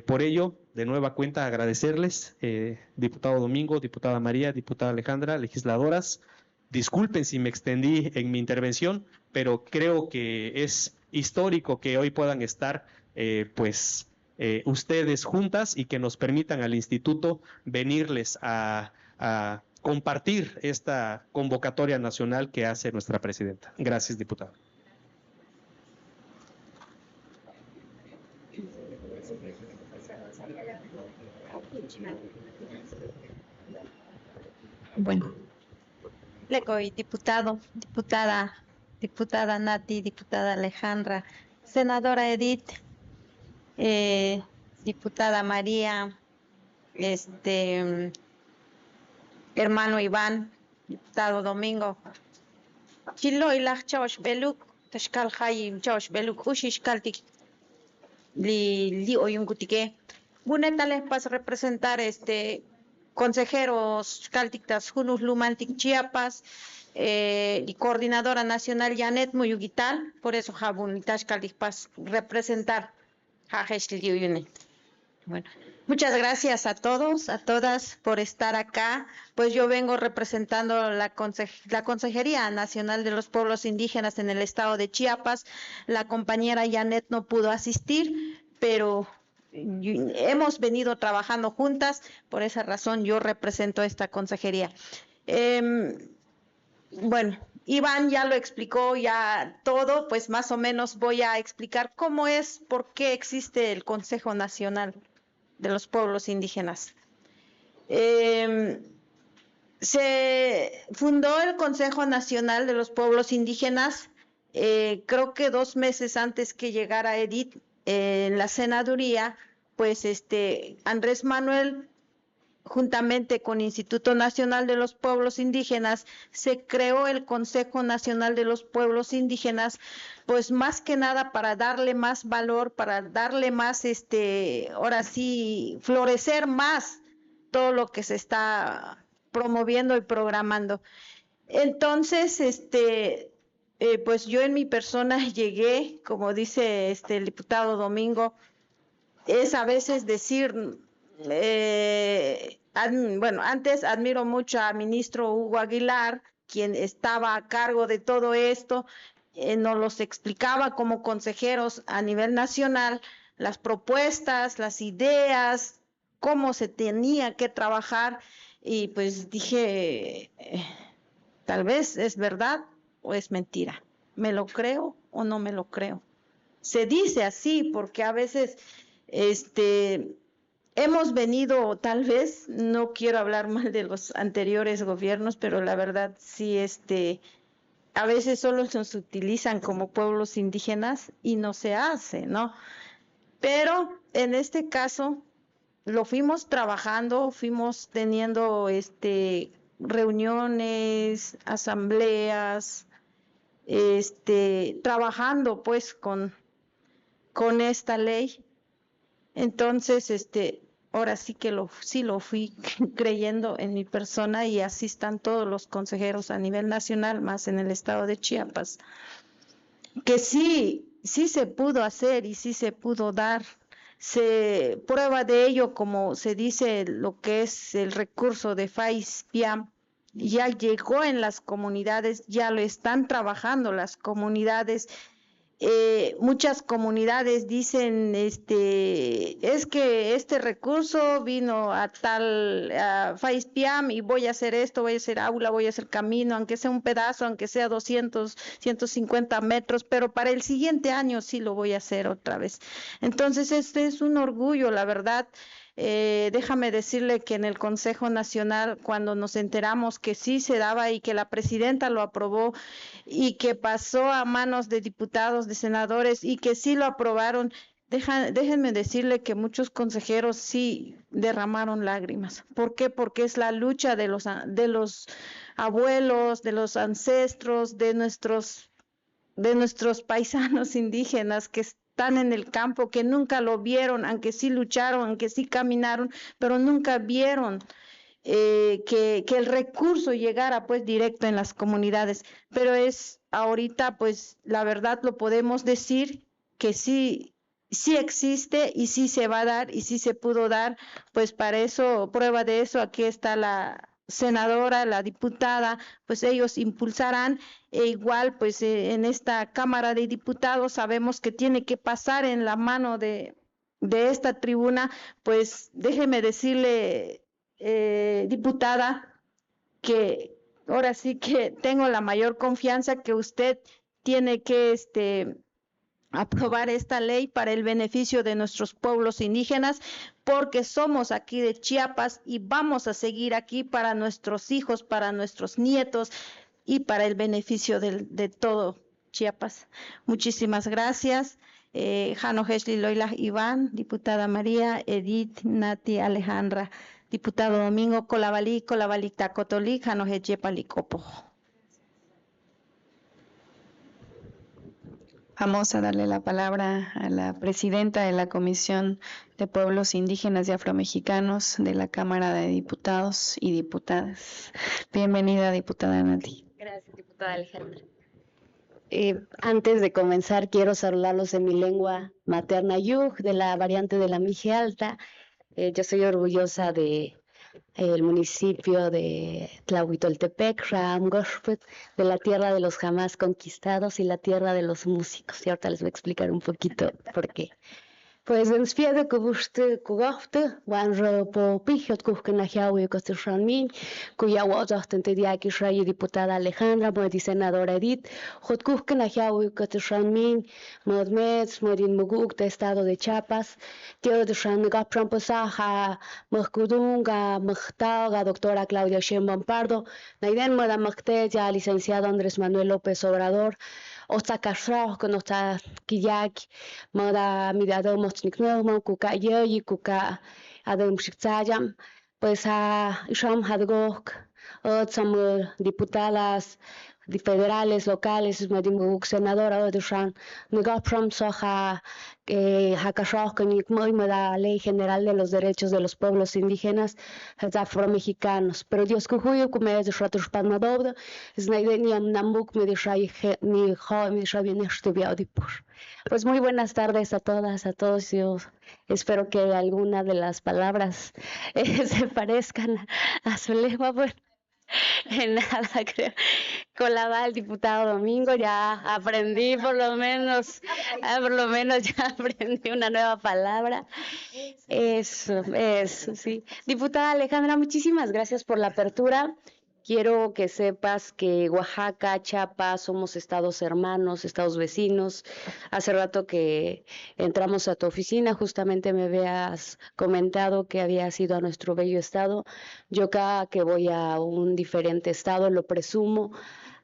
Por ello, de nueva cuenta, agradecerles, diputado Domingo, diputada María, diputada Alejandra, legisladoras. Disculpen si me extendí en mi intervención, pero creo que es histórico que hoy puedan estar, ustedes juntas y que nos permitan al instituto venirles a compartir esta convocatoria nacional que hace nuestra presidenta. Gracias, diputado. Bueno, Lecoy, diputado, diputada Nati, diputada Alejandra, senadora Edith, diputada María, hermano Iván, diputado Domingo. Chilo y la chawash beluk, tashkal hay chawash beluk, ushish kaltik li oyungutique. Gunetales para representar consejeros Caltictas Junus Lumantic Chiapas y coordinadora nacional Janet Muyuguital, por eso Jabunitas Calticpas representar Bueno, muchas gracias a todos, a todas por estar acá. Pues yo vengo representando la Consejería Nacional de los Pueblos Indígenas en el estado de Chiapas. La compañera Janet no pudo asistir, pero hemos venido trabajando juntas, por esa razón yo represento esta consejería. Bueno, Iván ya lo explicó ya todo, pues más o menos voy a explicar cómo es, por qué existe el Consejo Nacional de los Pueblos Indígenas. Se fundó el Consejo Nacional de los Pueblos Indígenas, creo que 2 meses antes que llegara Edith, en la senaduría, pues Andrés Manuel, juntamente con Instituto Nacional de los Pueblos Indígenas, se creó el Consejo Nacional de los Pueblos Indígenas, pues más que nada para darle más valor, para darle más, ahora sí, florecer más todo lo que se está promoviendo y programando. Entonces, pues yo en mi persona llegué, como dice el diputado Domingo, es a veces decir, bueno, antes admiro mucho al ministro Hugo Aguilar, quien estaba a cargo de todo esto, nos los explicaba como consejeros a nivel nacional, las propuestas, las ideas, cómo se tenía que trabajar, y pues dije, tal vez es verdad o es mentira, ¿me lo creo o no me lo creo? Se dice así porque a veces hemos venido, tal vez, no quiero hablar mal de los anteriores gobiernos, pero la verdad sí, a veces solo nos utilizan como pueblos indígenas y no se hace, ¿no? Pero en este caso lo fuimos trabajando, fuimos teniendo reuniones, asambleas, trabajando pues con esta ley. Entonces, ahora sí que sí lo fui creyendo en mi persona, y así están todos los consejeros a nivel nacional, más en el estado de Chiapas, que sí se pudo hacer y sí se pudo dar. Se prueba de ello, como se dice, lo que es el recurso de FAIS-PIAM, ya llegó en las comunidades, ya lo están trabajando las comunidades. Muchas comunidades dicen, es que este recurso vino a tal FAIS-PIAM y voy a hacer esto, voy a hacer aula, voy a hacer camino, aunque sea un pedazo, aunque sea 200, 150 metros, pero para el siguiente año sí lo voy a hacer otra vez. Entonces es un orgullo, la verdad. Déjame decirle que en el Consejo Nacional, cuando nos enteramos que sí se daba y que la presidenta lo aprobó y que pasó a manos de diputados, de senadores y que sí lo aprobaron, déjenme decirle que muchos consejeros sí derramaron lágrimas. ¿Por qué? Porque es la lucha de los abuelos, de los ancestros, de nuestros paisanos indígenas que están en el campo, que nunca lo vieron, aunque sí lucharon, aunque sí caminaron, pero nunca vieron que el recurso llegara pues directo en las comunidades. Pero es ahorita pues la verdad lo podemos decir que sí existe y sí se va a dar y sí se pudo dar, pues para eso, prueba de eso, aquí está la senadora, la diputada, pues ellos impulsarán e igual pues en esta Cámara de Diputados sabemos que tiene que pasar en la mano de esta tribuna, pues déjeme decirle, diputada, que ahora sí que tengo la mayor confianza que usted tiene que aprobar esta ley para el beneficio de nuestros pueblos indígenas, porque somos aquí de Chiapas y vamos a seguir aquí para nuestros hijos, para nuestros nietos y para el beneficio de todo Chiapas. Muchísimas gracias. Jano Heshli Loila Iván, diputada María, Edith Nati Alejandra, diputado Domingo Colabali Tacotoli, Jano Hechepalicopo. Vamos a darle la palabra a la presidenta de la Comisión de Pueblos Indígenas y Afromexicanos de la Cámara de Diputados y Diputadas. Bienvenida, diputada Nati. Gracias, diputada Alejandra. Antes de comenzar, quiero saludarlos en mi lengua materna Yug, de la variante de la Mije Alta. Yo soy orgullosa de el municipio de Tlahuitoltepec, Raamgorpet, de la tierra de los jamás conquistados y la tierra de los músicos. Y ahorita les voy a explicar un poquito por qué. Pues en spiede kubuste kugafte wan po pichot kuhkena hiawi kostishanmin kuya wazahten tediaki shrayi diputada Alejandra modi senadora Edith hot kuhkena hiawi kostishanmin modmets modin muguk de estado de Chiapas tio de shan gapran pasaja mukudunga muktaga doctora Claudia Sheinbaum Pardo naiden moda mukte ya licenciado Andrés Manuel López Obrador Osta kasrao con osta kiyak moda midado mostnikno kuka yoyi kuka adem shiktsayam pues a isham hadgok otsam diputadas federales locales modim senadora odushan nugapram soja hakasrao con moda ley general de los derechos de los pueblos indígenas afromexicanos pero Dios kuhuyo kume de shratus panmadobda znaideniam nambuk me de shay ni ho me shabien estuviaudipur. Pues muy buenas tardes a todas, a todos. Yo espero que alguna de las palabras se parezcan a su lengua. Bueno, en nada, creo. Colaba el diputado Domingo, ya aprendí por lo menos ya aprendí una nueva palabra. Eso, sí. Diputada Alejandra, muchísimas gracias por la apertura. Quiero que sepas que Oaxaca, Chiapas, somos estados hermanos, estados vecinos. Hace rato que entramos a tu oficina, justamente me habías comentado que habías ido a nuestro bello estado. Yo cada que voy a un diferente estado, lo presumo.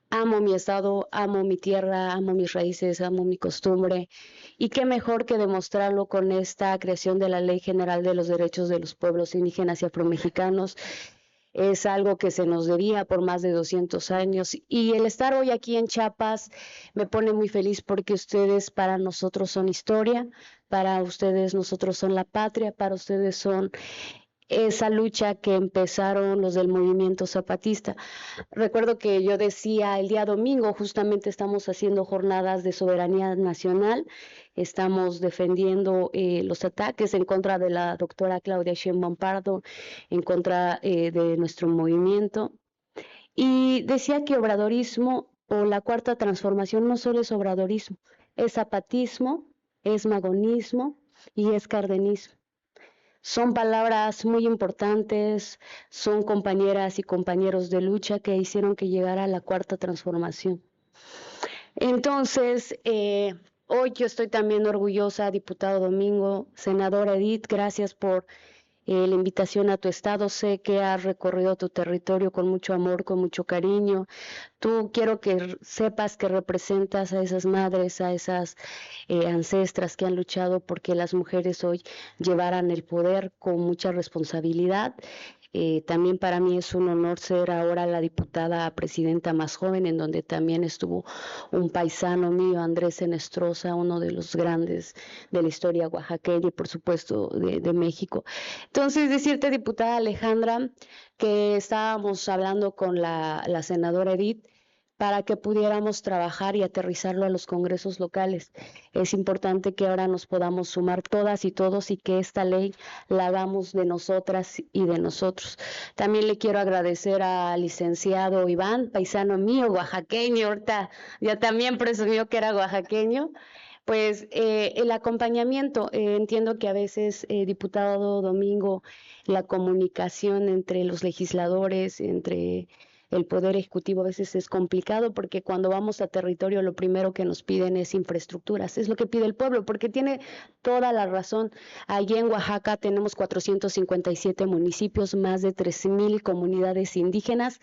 Amo mi estado, amo mi tierra, amo mis raíces, amo mi costumbre. Y qué mejor que demostrarlo con esta creación de la Ley General de los Derechos de los Pueblos Indígenas y Afromexicanos. Es algo que se nos debía por más de 200 años y el estar hoy aquí en Chiapas me pone muy feliz porque ustedes para nosotros son historia, para ustedes nosotros son la patria, para ustedes son esa lucha que empezaron los del movimiento zapatista. Recuerdo que yo decía el día domingo, justamente estamos haciendo jornadas de soberanía nacional, estamos defendiendo los ataques en contra de la doctora Claudia Sheinbaum Pardo, en contra de nuestro movimiento. Y decía que obradorismo o la cuarta transformación no solo es obradorismo, es zapatismo, es magonismo y es cardenismo. Son palabras muy importantes, son compañeras y compañeros de lucha que hicieron que llegara la cuarta transformación. Entonces, hoy yo estoy también orgullosa, diputado Domingo, senadora Edith, gracias por la invitación a tu estado. Sé que has recorrido tu territorio con mucho amor, con mucho cariño. Tú quiero que sepas que representas a esas madres, a esas ancestras que han luchado porque las mujeres hoy llevaran el poder con mucha responsabilidad. También para mí es un honor ser ahora la diputada presidenta más joven, en donde también estuvo un paisano mío, Andrés Enestrosa, uno de los grandes de la historia oaxaqueña y por supuesto de México. Entonces, decirte, diputada Alejandra, que estábamos hablando con la senadora Edith para que pudiéramos trabajar y aterrizarlo a los congresos locales. Es importante que ahora nos podamos sumar todas y todos y que esta ley la hagamos de nosotras y de nosotros. También le quiero agradecer al licenciado Iván, paisano mío, oaxaqueño, ahorita ya también presumió que era oaxaqueño. Pues el acompañamiento, entiendo que a veces, diputado Domingo, la comunicación entre los legisladores, entre el Poder Ejecutivo a veces es complicado porque cuando vamos a territorio lo primero que nos piden es infraestructuras, es lo que pide el pueblo, porque tiene toda la razón. Allí en Oaxaca tenemos 457 municipios, más de 13,000 comunidades indígenas.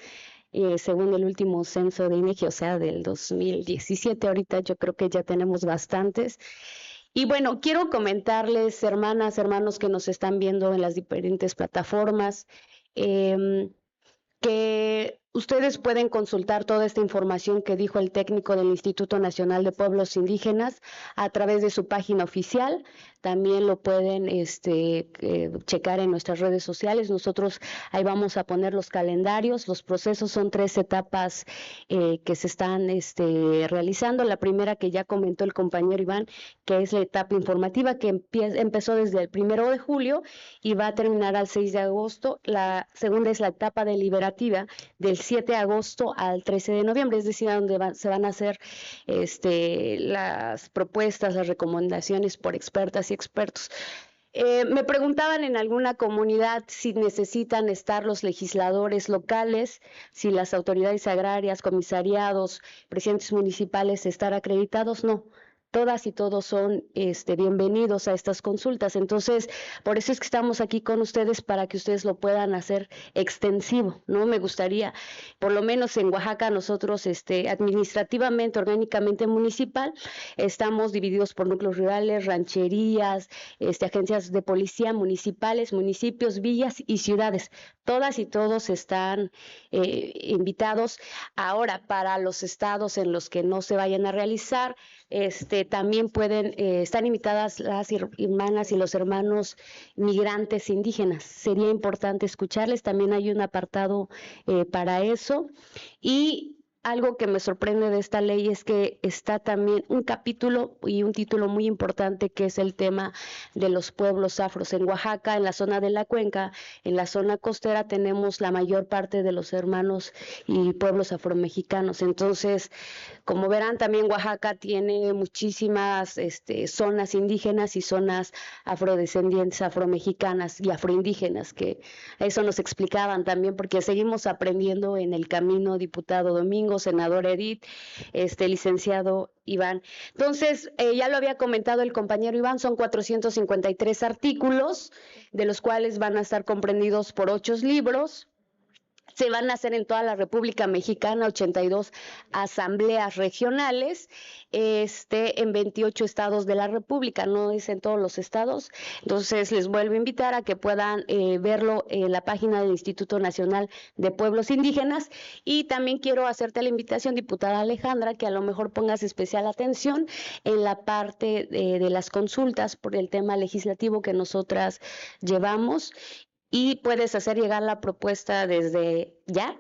Según el último censo de INEGI, o sea, del 2017, ahorita yo creo que ya tenemos bastantes. Y bueno, quiero comentarles, hermanas, hermanos que nos están viendo en las diferentes plataformas, que ustedes pueden consultar toda esta información que dijo el técnico del Instituto Nacional de Pueblos Indígenas a través de su página oficial. También lo pueden checar en nuestras redes sociales. Nosotros ahí vamos a poner los calendarios. Los procesos son 3 etapas que se están realizando. La primera que ya comentó el compañero Iván, que es la etapa informativa que empezó desde el 1 de julio y va a terminar al 6 de agosto. La segunda es la etapa deliberativa del 7 de agosto al 13 de noviembre, es decir, donde se van a hacer las propuestas, las recomendaciones por expertas y expertos. Me preguntaban en alguna comunidad si necesitan estar los legisladores locales, si las autoridades agrarias, comisariados, presidentes municipales estar acreditados. No. Todas y todos son bienvenidos a estas consultas. Entonces, por eso es que estamos aquí con ustedes para que ustedes lo puedan hacer extensivo, ¿no? Me gustaría, por lo menos en Oaxaca, nosotros administrativamente, orgánicamente municipal, estamos divididos por núcleos rurales, rancherías, agencias de policía municipales, municipios, villas y ciudades. Todas y todos están invitados. Ahora, para los estados en los que no se vayan a realizar, también pueden, están invitadas las hermanas y los hermanos migrantes indígenas. Sería importante escucharles, también hay un apartado para eso. Y algo que me sorprende de esta ley es que está también un capítulo y un título muy importante que es el tema de los pueblos afros. En Oaxaca, en la zona de la cuenca, en la zona costera, tenemos la mayor parte de los hermanos y pueblos afromexicanos. Entonces, como verán, también Oaxaca tiene muchísimas zonas indígenas y zonas afrodescendientes, afromexicanas y afroindígenas, que eso nos explicaban también, porque seguimos aprendiendo en el camino, diputado Domingo, senador Edith, licenciado Iván. Entonces, ya lo había comentado el compañero Iván, son 453 artículos, de los cuales van a estar comprendidos por 8 libros. Se van a hacer en toda la República Mexicana 82 asambleas regionales, en 28 estados de la República, no es en todos los estados. Entonces les vuelvo a invitar a que puedan verlo en la página del Instituto Nacional de Pueblos Indígenas. Y también quiero hacerte la invitación, diputada Alejandra, que a lo mejor pongas especial atención en la parte de las consultas por el tema legislativo que nosotras llevamos. Y puedes hacer llegar la propuesta desde ya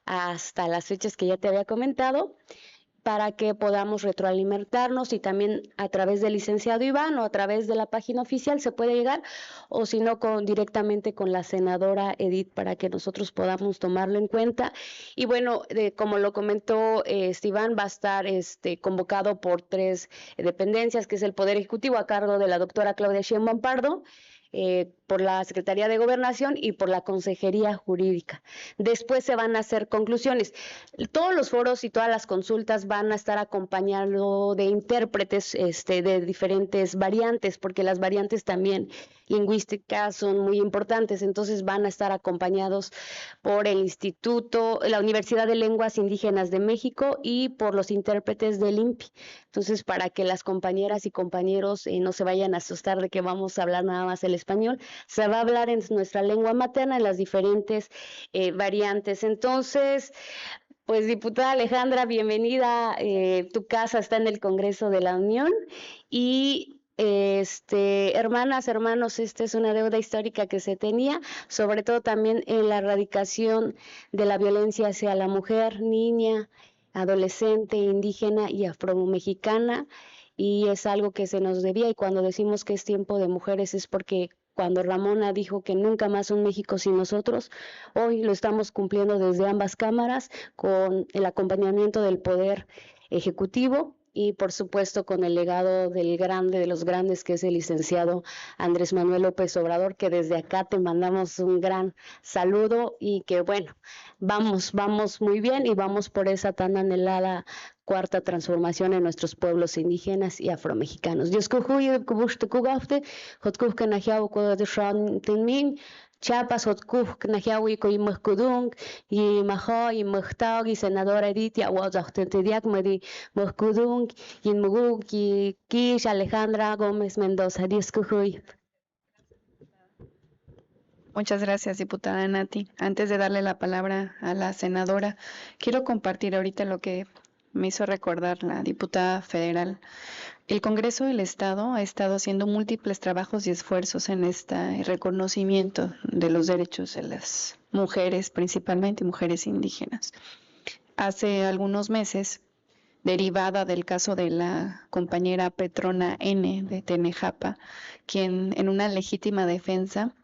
hasta las fechas que ya te había comentado para que podamos retroalimentarnos, y también a través del licenciado Iván o a través de la página oficial se puede llegar, o si no directamente con la senadora Edith para que nosotros podamos tomarlo en cuenta. Y bueno, como lo comentó Iván, va a estar convocado por 3 dependencias, que es el Poder Ejecutivo a cargo de la doctora Claudia Sheinbaum Pardo, por la Secretaría de Gobernación y por la Consejería Jurídica. Después se van a hacer conclusiones. Todos los foros y todas las consultas van a estar acompañados de intérpretes de diferentes variantes, porque las variantes también lingüísticas son muy importantes, entonces van a estar acompañados por el Instituto, la Universidad de Lenguas Indígenas de México y por los intérpretes del INPI. Entonces, para que las compañeras y compañeros no se vayan a asustar de que vamos a hablar nada más el español, se va a hablar en nuestra lengua materna en las diferentes variantes. Entonces, pues diputada Alejandra, bienvenida. Tu casa está en el Congreso de la Unión y hermanas, hermanos, esta es una deuda histórica que se tenía, sobre todo también en la erradicación de la violencia hacia la mujer, niña, adolescente, indígena y afromexicana, y es algo que se nos debía, y cuando decimos que es tiempo de mujeres es porque cuando Ramona dijo que nunca más un México sin nosotros, hoy lo estamos cumpliendo desde ambas cámaras con el acompañamiento del Poder Ejecutivo y por supuesto con el legado del grande de los grandes, que es el licenciado Andrés Manuel López Obrador, que desde acá te mandamos un gran saludo y que bueno, vamos muy bien y vamos por esa tan anhelada cuarta transformación en nuestros pueblos indígenas y afromexicanos. Dios Chiapas, Hotkuj, Nahiawi, Koimukudung, y Maho, y Muhtag, y senadora Edith, y Aguazotentidiak, Medi Mukudung, y Mugug, y Kish, Alejandra Gómez Mendoza. Dios Kujuy. Muchas gracias, diputada Nati. Antes de darle la palabra a la senadora, quiero compartir ahorita lo que me hizo recordar la diputada federal. El Congreso del Estado ha estado haciendo múltiples trabajos y esfuerzos en este reconocimiento de los derechos de las mujeres, principalmente mujeres indígenas. Hace algunos meses, derivada del caso de la compañera Petrona N. de Tenejapa, quien en una legítima defensa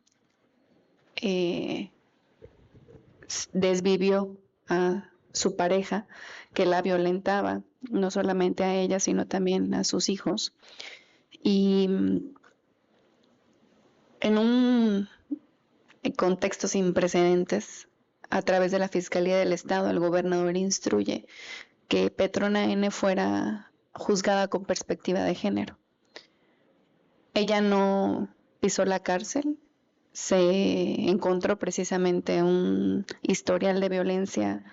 desvivió a su pareja que la violentaba, no solamente a ella, sino también a sus hijos. Y en un contexto sin precedentes, a través de la Fiscalía del Estado, el gobernador instruye que Petrona N. fuera juzgada con perspectiva de género. Ella no pisó la cárcel, se encontró precisamente un historial de violencia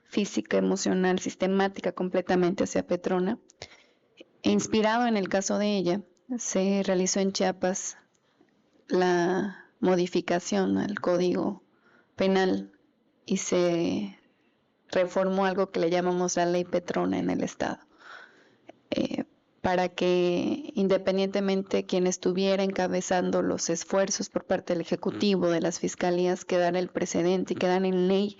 física, emocional, sistemática completamente hacia Petrona. Inspirado en el caso de ella, se realizó en Chiapas la modificación al Código Penal y se reformó algo que le llamamos la Ley Petrona en el Estado, para que independientemente quien estuviera encabezando los esfuerzos por parte del Ejecutivo, de las fiscalías, quedara el precedente y quedara en ley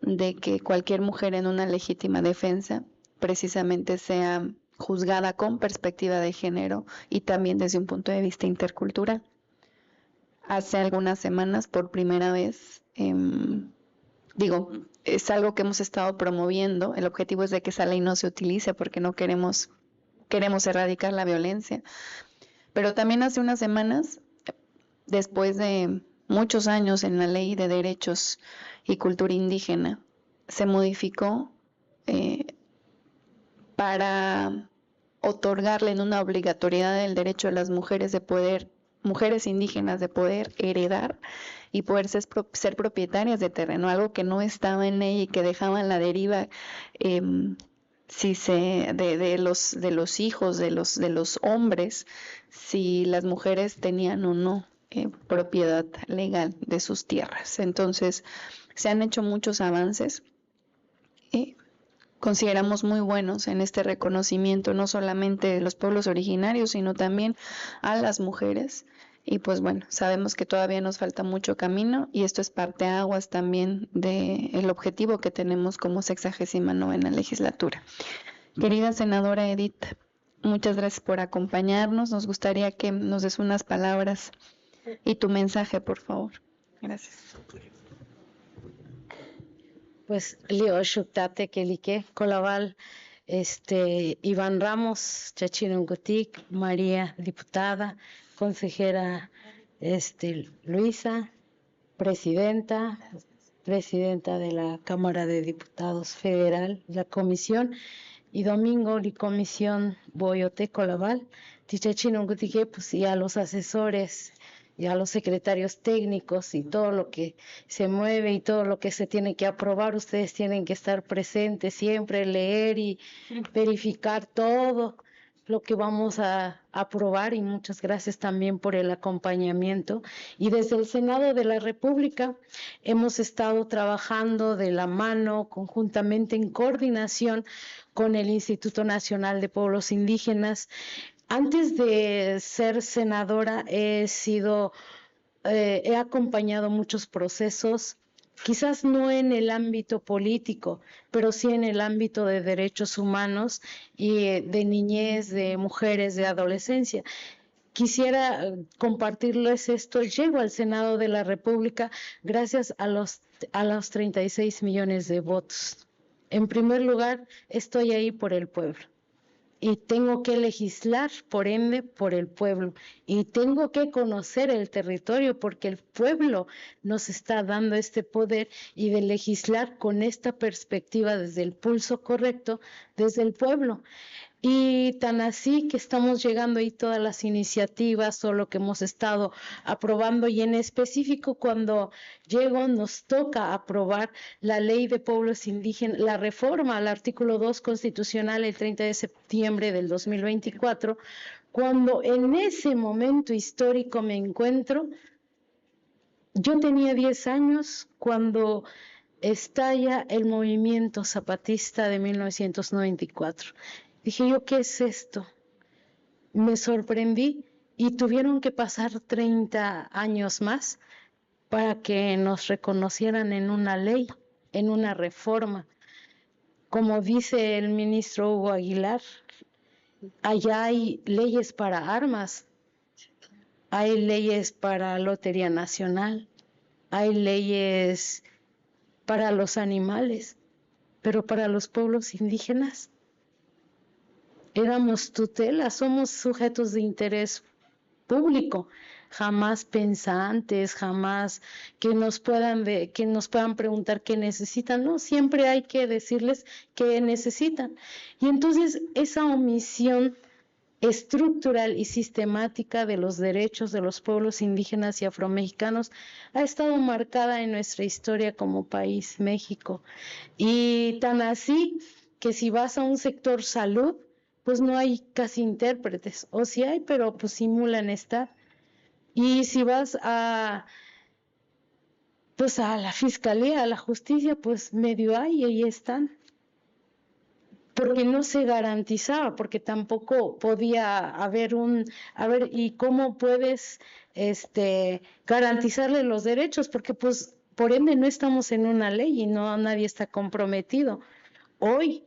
de que cualquier mujer en una legítima defensa precisamente sea juzgada con perspectiva de género y también desde un punto de vista intercultural. Hace algunas semanas, por primera vez, es algo que hemos estado promoviendo. El objetivo es de que esa ley no se utilice porque no queremos erradicar la violencia. Pero también hace unas semanas, después de muchos años en la Ley de Derechos y Cultura Indígena, se modificó para otorgarle en una obligatoriedad del derecho a las mujeres mujeres indígenas de poder heredar y poder ser propietarias de terreno, algo que no estaba en ley y que dejaba en la deriva de los hijos de los hombres, si las mujeres tenían o no propiedad legal de sus tierras. Entonces, se han hecho muchos avances. Consideramos muy buenos en este reconocimiento, no solamente de los pueblos originarios, sino también a las mujeres. Y pues bueno, sabemos que todavía nos falta mucho camino y esto es parteaguas también del objetivo que tenemos como 69ª legislatura. Querida senadora Edith, muchas gracias por acompañarnos. Nos gustaría que nos des unas palabras y tu mensaje, por favor. Gracias. Pues Leo Shuktate Kelike, Colaval, Iván Ramos, Chachinungutic, María, diputada, consejera Luisa, presidenta de la Cámara de Diputados Federal, la comisión, y Domingo, la comisión Boyote Colaval, Tichachino Gutique, pues y a los asesores y a los secretarios técnicos y todo lo que se mueve y todo lo que se tiene que aprobar, ustedes tienen que estar presentes siempre, leer y verificar todo lo que vamos a aprobar, y muchas gracias también por el acompañamiento. Y desde el Senado de la República hemos estado trabajando de la mano, conjuntamente en coordinación con el Instituto Nacional de Pueblos Indígenas. Antes de ser senadora he acompañado muchos procesos, quizás no en el ámbito político, pero sí en el ámbito de derechos humanos y de niñez, de mujeres, de adolescencia. Quisiera compartirles esto. Llego al Senado de la República gracias a los 36 millones de votos. En primer lugar, estoy ahí por el pueblo. Y tengo que legislar, por ende, por el pueblo. Y tengo que conocer el territorio porque el pueblo nos está dando este poder, y de legislar con esta perspectiva desde el pulso correcto, desde el pueblo. Y tan así que estamos llegando ahí todas las iniciativas o lo que hemos estado aprobando, y en específico cuando llego nos toca aprobar la ley de pueblos indígenas, la reforma al artículo 2 constitucional el 30 de septiembre del 2024, cuando en ese momento histórico me encuentro. Yo tenía 10 años cuando estalla el movimiento zapatista de 1994. Dije yo, ¿qué es esto? Me sorprendí, y tuvieron que pasar 30 años más para que nos reconocieran en una ley, en una reforma. Como dice el ministro Hugo Aguilar, allá hay leyes para armas, hay leyes para Lotería Nacional, hay leyes para los animales, pero para los pueblos indígenas éramos tutela, somos sujetos de interés público, jamás pensantes, jamás que nos puedan preguntar qué necesitan, no, siempre hay que decirles qué necesitan. Y entonces esa omisión estructural y sistemática de los derechos de los pueblos indígenas y afromexicanos ha estado marcada en nuestra historia como país, México. Y tan así que si vas a un sector salud, pues no hay casi intérpretes, o sí hay, pero pues simulan estar. Y si vas a la fiscalía, a la justicia, pues medio hay, y ahí están. Porque no se garantizaba, porque tampoco podía haber ¿y cómo puedes garantizarle los derechos? Porque pues por ende no estamos en una ley y nadie está comprometido. Hoy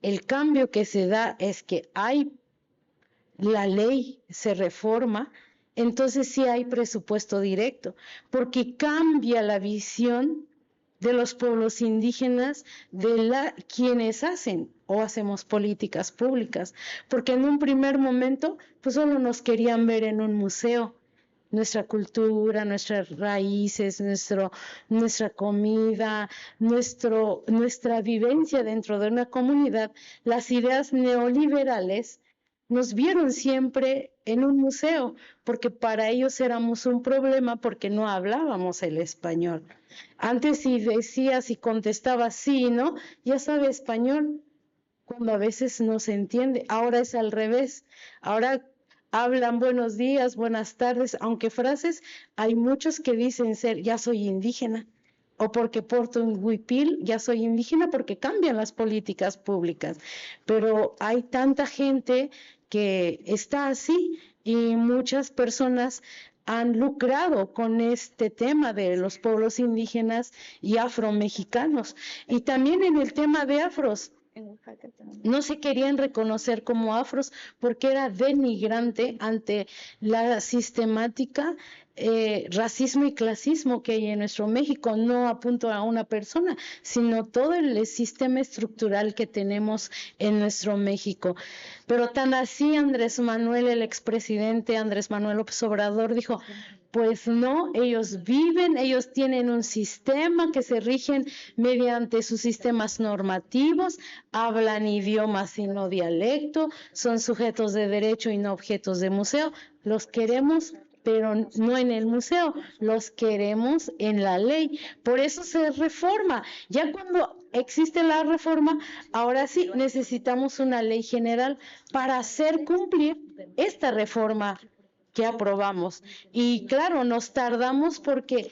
el cambio que se da es que la ley se reforma, entonces sí hay presupuesto directo, porque cambia la visión de los pueblos indígenas, de quienes hacemos políticas públicas, porque en un primer momento pues solo nos querían ver en un museo, nuestra cultura, nuestras raíces, nuestra comida, nuestra vivencia dentro de una comunidad. Las ideas neoliberales nos vieron siempre en un museo, porque para ellos éramos un problema porque no hablábamos el español. Antes si decías y contestabas sí, ¿no? Ya sabe español, cuando a veces no se entiende. Ahora es al revés. Ahora hablan buenos días, buenas tardes, aunque frases, hay muchos que dicen ya soy indígena, o porque porto un huipil, ya soy indígena, porque cambian las políticas públicas. Pero hay tanta gente que está así, y muchas personas han lucrado con este tema de los pueblos indígenas y afromexicanos. Y también en el tema de afros, no se querían reconocer como afros porque era denigrante ante la sistemática racismo y clasismo que hay en nuestro México. No apunto a una persona, sino todo el sistema estructural que tenemos en nuestro México. Pero tan así Andrés Manuel, el expresidente Andrés Manuel López Obrador, dijo, pues no, ellos viven, ellos tienen un sistema que se rigen mediante sus sistemas normativos, hablan idiomas y no dialecto, son sujetos de derecho y no objetos de museo. Los queremos, pero no en el museo, los queremos en la ley. Por eso se reforma. Ya cuando existe la reforma, ahora sí necesitamos una ley general para hacer cumplir esta reforma que aprobamos. Y claro, nos tardamos porque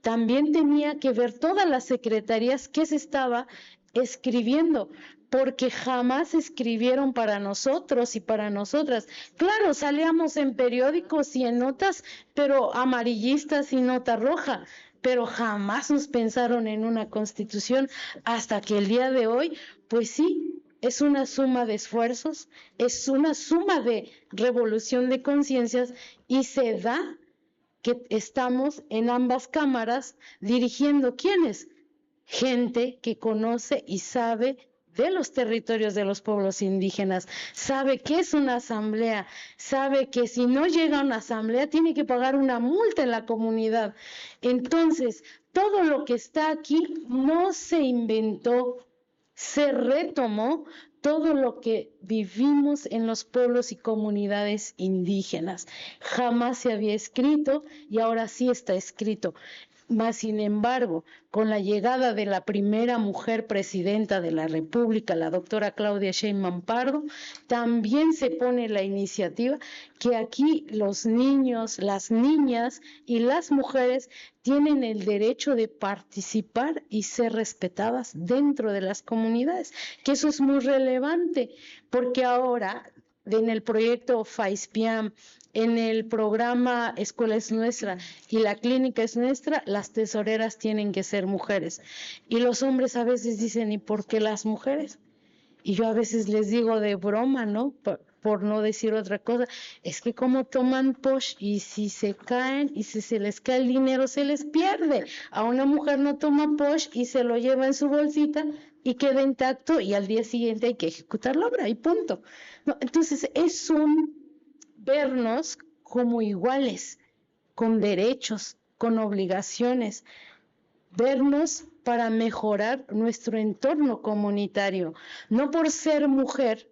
también tenía que ver todas las secretarías que se estaba escribiendo, porque jamás escribieron para nosotros y para nosotras. Claro, salíamos en periódicos y en notas, pero amarillistas y nota roja, pero jamás nos pensaron en una constitución hasta que el día de hoy, pues sí, es una suma de esfuerzos, es una suma de revolución de conciencias y se da que estamos en ambas cámaras dirigiendo ¿quiénes? Gente que conoce y sabe de los territorios de los pueblos indígenas, sabe qué es una asamblea, sabe que si no llega a una asamblea tiene que pagar una multa en la comunidad. Entonces, todo lo que está aquí no se inventó, se retomó todo lo que vivimos en los pueblos y comunidades indígenas. Jamás se había escrito y ahora sí está escrito. Mas, sin embargo, con la llegada de la primera mujer presidenta de la República, la doctora Claudia Sheinbaum Pardo, también se pone la iniciativa que aquí los niños, las niñas y las mujeres tienen el derecho de participar y ser respetadas dentro de las comunidades, que eso es muy relevante, porque ahora en el proyecto FAISPIAM, en el programa Escuela es Nuestra y la Clínica es Nuestra, las tesoreras tienen que ser mujeres. Y los hombres a veces dicen, ¿y por qué las mujeres? Y yo a veces les digo de broma, ¿no? Por no decir otra cosa, es que como toman posh y si se caen y si se les cae el dinero se les pierde. A una mujer no toma posh y se lo lleva en su bolsita y queda intacto y al día siguiente hay que ejecutar la obra y punto. No, entonces es un vernos como iguales, con derechos, con obligaciones, vernos para mejorar nuestro entorno comunitario. No por ser mujer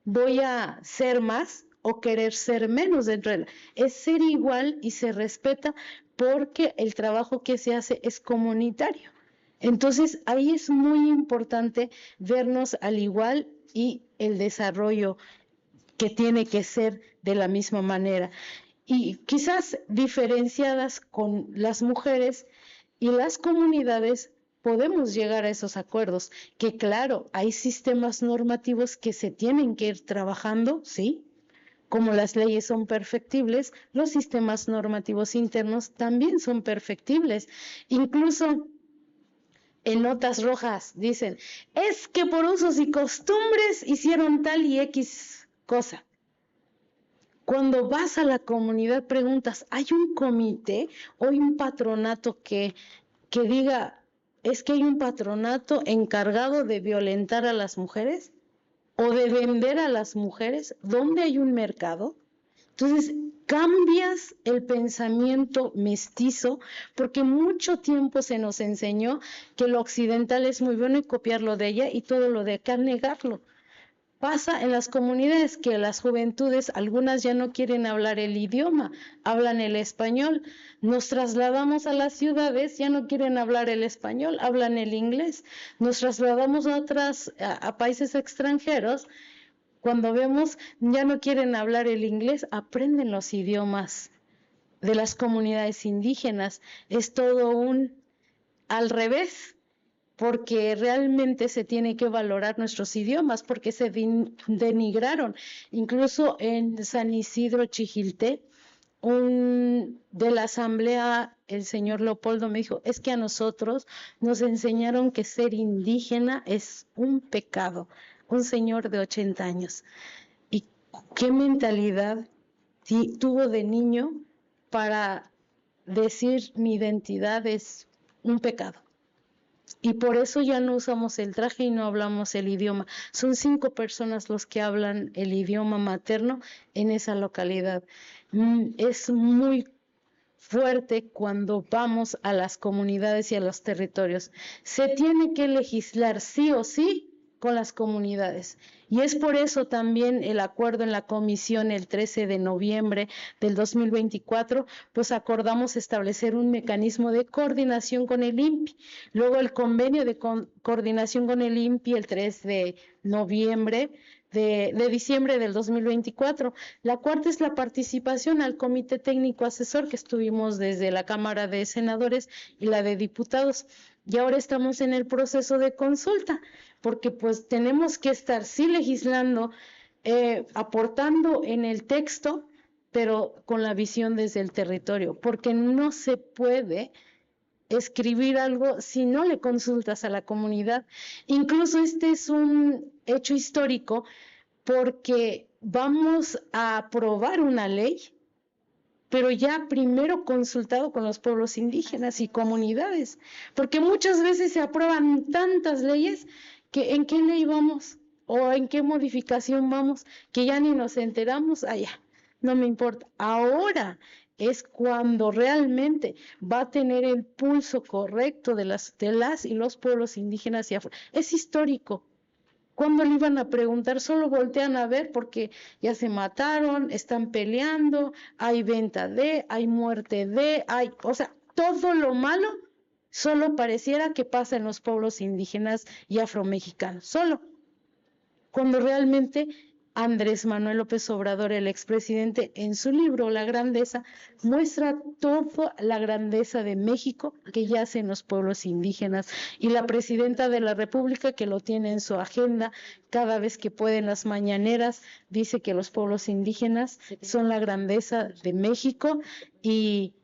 voy a ser más o querer ser menos dentro de él. Es ser igual y se respeta porque el trabajo que se hace es comunitario. Entonces, ahí es muy importante vernos al igual y el desarrollo que tiene que ser de la misma manera. Y quizás diferenciadas con las mujeres y las comunidades podemos llegar a esos acuerdos, que claro, hay sistemas normativos que se tienen que ir trabajando, ¿sí? Como las leyes son perfectibles, los sistemas normativos internos también son perfectibles. Incluso en notas rojas dicen, es que por usos y costumbres hicieron tal y X cosa. Cuando vas a la comunidad preguntas, ¿hay un comité o hay un patronato que diga, es que hay un patronato encargado de violentar a las mujeres o de vender a las mujeres? ¿Dónde hay un mercado? Entonces, cambias el pensamiento mestizo porque mucho tiempo se nos enseñó que lo occidental es muy bueno y copiarlo de ella y todo lo de acá negarlo. Pasa en las comunidades que las juventudes, algunas ya no quieren hablar el idioma, hablan el español. Nos trasladamos a las ciudades, ya no quieren hablar el español, hablan el inglés. Nos trasladamos a países extranjeros, cuando vemos ya no quieren hablar el inglés, aprenden los idiomas de las comunidades indígenas. Es todo un al revés, porque realmente se tiene que valorar nuestros idiomas, porque se denigraron. Incluso en San Isidro Chijilté, de la asamblea, el señor Leopoldo me dijo, es que a nosotros nos enseñaron que ser indígena es un pecado, un señor de 80 años. ¿Y qué mentalidad tuvo de niño para decir mi identidad es un pecado. Y por eso ya no usamos el traje y no hablamos el idioma. Son 5 personas los que hablan el idioma materno en esa localidad. Es muy fuerte cuando vamos a las comunidades y a los territorios. Se tiene que legislar sí o sí con las comunidades. Y es por eso también el acuerdo en la comisión el 13 de noviembre del 2024, pues acordamos establecer un mecanismo de coordinación con el INPI. Luego el convenio de coordinación con el INPI el 3 de noviembre de diciembre del 2024. La cuarta es la participación al Comité Técnico Asesor que estuvimos desde la Cámara de Senadores y la de Diputados. Y ahora estamos en el proceso de consulta, porque pues tenemos que estar sí legislando, aportando en el texto, pero con la visión desde el territorio, porque no se puede escribir algo si no le consultas a la comunidad. Incluso este es un hecho histórico porque vamos a aprobar una ley, pero ya primero consultado con los pueblos indígenas y comunidades, porque muchas veces se aprueban tantas leyes que ¿en qué ley vamos? ¿O en qué modificación vamos? Que ya ni nos enteramos, allá, no me importa. Ahora es cuando realmente va a tener el pulso correcto de las y los pueblos indígenas y afro. Es histórico. Cuando le iban a preguntar, solo voltean a ver porque ya se mataron, están peleando, hay venta de, hay muerte de, o sea, todo lo malo solo pareciera que pasa en los pueblos indígenas y afromexicanos, solo. Cuando realmente Andrés Manuel López Obrador, el expresidente, en su libro La Grandeza, muestra toda la grandeza de México que yace en los pueblos indígenas, y la presidenta de la República, que lo tiene en su agenda cada vez que puede en las mañaneras, dice que los pueblos indígenas son la grandeza de México, y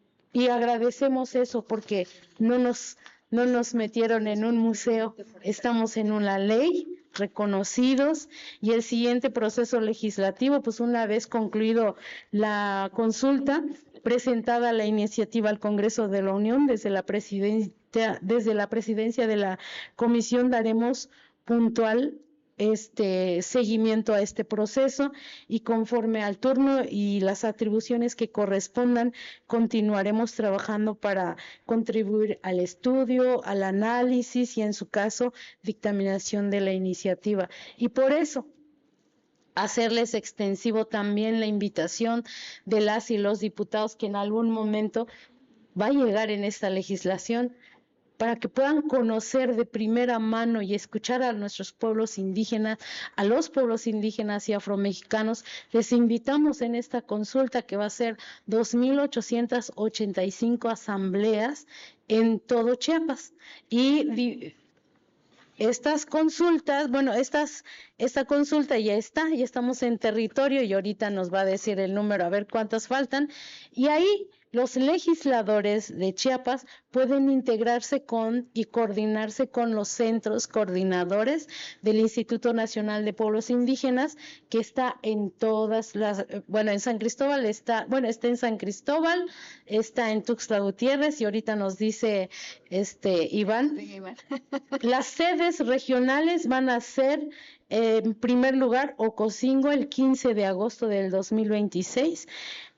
agradecemos eso porque no nos metieron en un museo, estamos en una ley, reconocidos, y el siguiente proceso legislativo, pues una vez concluido la consulta, presentada la iniciativa al Congreso de la Unión, desde la presidencia de la comisión daremos puntual seguimiento a este proceso, y conforme al turno y las atribuciones que correspondan, continuaremos trabajando para contribuir al estudio, al análisis y, en su caso, dictaminación de la iniciativa. Y por eso, hacerles extensivo también la invitación de las y los diputados que en algún momento va a llegar en esta legislación, para que puedan conocer de primera mano y escuchar a nuestros pueblos indígenas, a los pueblos indígenas y afromexicanos. Les invitamos en esta consulta, que va a ser 2,885 asambleas en todo Chiapas. Y estas consultas, bueno, esta consulta ya estamos en territorio, y ahorita nos va a decir el número, a ver cuántas faltan, y ahí los legisladores de Chiapas pueden integrarse y coordinarse con los centros coordinadores del Instituto Nacional de Pueblos Indígenas, que está en todas en San Cristóbal está en San Cristóbal, está en Tuxtla Gutiérrez, y ahorita nos dice Iván. Sí, Iván. Las sedes regionales van a ser, en primer lugar, Ocosingo el 15 de agosto del 2026.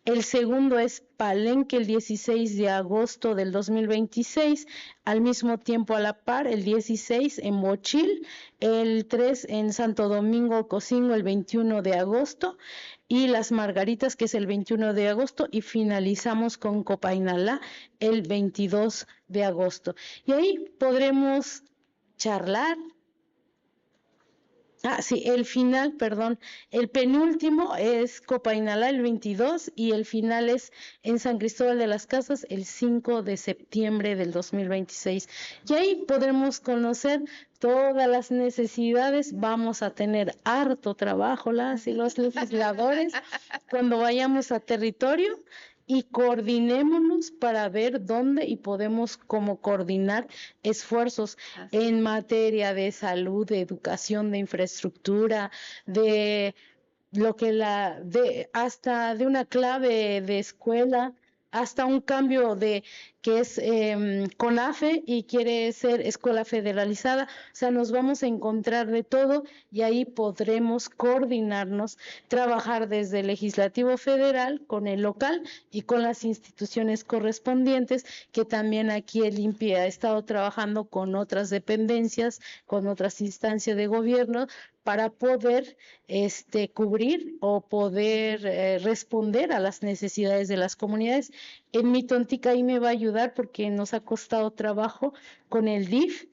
El segundo es Palenque el 16 de agosto del 2026, al mismo tiempo a la par el 16 en Mochil, el 3 en Santo Domingo Ocosingo el 21 de agosto, y Las Margaritas, que es el 21 de agosto, y finalizamos con Copainalá el 22 de agosto. Y ahí podremos charlar. El penúltimo es Copainalá el 22, y el final es en San Cristóbal de las Casas el 5 de septiembre del 2026. Y ahí podremos conocer todas las necesidades. Vamos a tener harto trabajo las y los legisladores cuando vayamos a territorio, y coordinémonos para ver dónde y podemos cómo coordinar esfuerzos en materia de salud, de educación, de infraestructura, de lo que hasta de una clave de escuela, hasta un cambio de que es CONAFE y quiere ser escuela federalizada. O sea, nos vamos a encontrar de todo y ahí podremos coordinarnos, trabajar desde el legislativo federal con el local y con las instituciones correspondientes, que también aquí el INPI ha estado trabajando con otras dependencias, con otras instancias de gobierno, para poder cubrir o poder responder a las necesidades de las comunidades. En Mitontí ahí me va a ayudar porque nos ha costado trabajo con el DIF.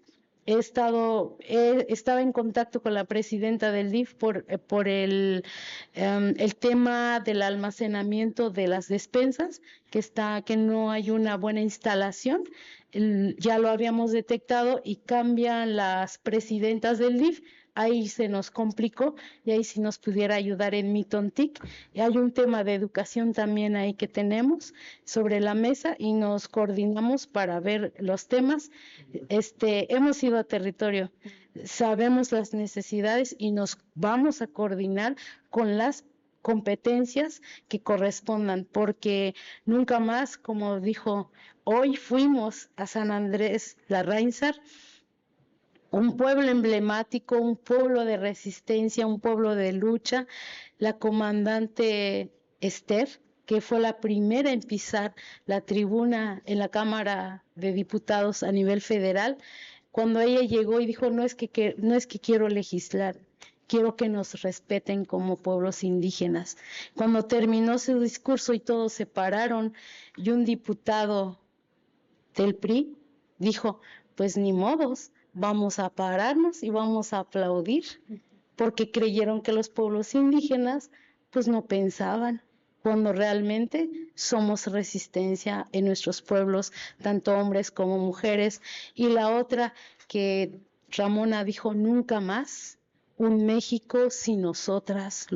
Estaba en contacto con la presidenta del DIF por el tema del almacenamiento de las despensas, que no hay una buena instalación. Ya lo habíamos detectado y cambian las presidentas del DIF. Ahí se nos complicó y ahí sí nos pudiera ayudar en Mitontic. Y hay un tema de educación también ahí que tenemos sobre la mesa y nos coordinamos para ver los temas. Hemos ido a territorio, sabemos las necesidades y nos vamos a coordinar con las competencias que correspondan, porque nunca más, como dijo, hoy fuimos a San Andrés Larrainzar, un pueblo emblemático, un pueblo de resistencia, un pueblo de lucha. La comandante Esther, que fue la primera en pisar la tribuna en la Cámara de Diputados a nivel federal, cuando ella llegó y dijo, no es que quiero legislar, quiero que nos respeten como pueblos indígenas. Cuando terminó su discurso y todos se pararon, y un diputado del PRI dijo, pues ni modos, vamos a pararnos y vamos a aplaudir, porque creyeron que los pueblos indígenas pues no pensaban, cuando realmente somos resistencia en nuestros pueblos, tanto hombres como mujeres. Y la otra que Ramona dijo, nunca más un México sin nosotras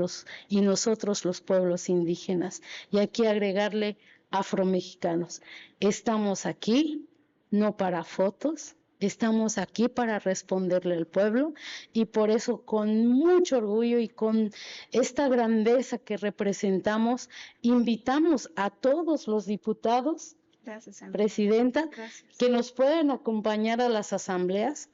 y nosotros los pueblos indígenas. Y aquí agregarle afromexicanos. Estamos aquí no para fotos, estamos aquí para responderle al pueblo y por eso con mucho orgullo y con esta grandeza que representamos, invitamos a todos los diputados, presidenta, que nos puedan acompañar a las asambleas.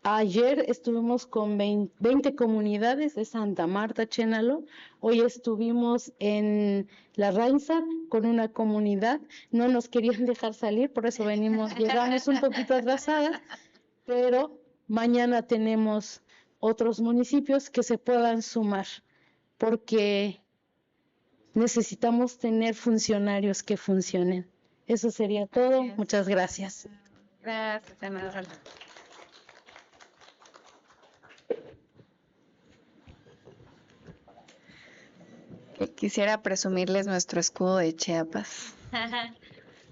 Ayer estuvimos con 20 comunidades de Santa Marta, Chénalo. Hoy estuvimos en Larrainzar con una comunidad. No nos querían dejar salir, por eso llegamos un poquito atrasadas, pero mañana tenemos otros municipios que se puedan sumar, porque necesitamos tener funcionarios que funcionen. Eso sería todo. Muchas gracias. Gracias, senadora. Quisiera presumirles nuestro escudo de Chiapas.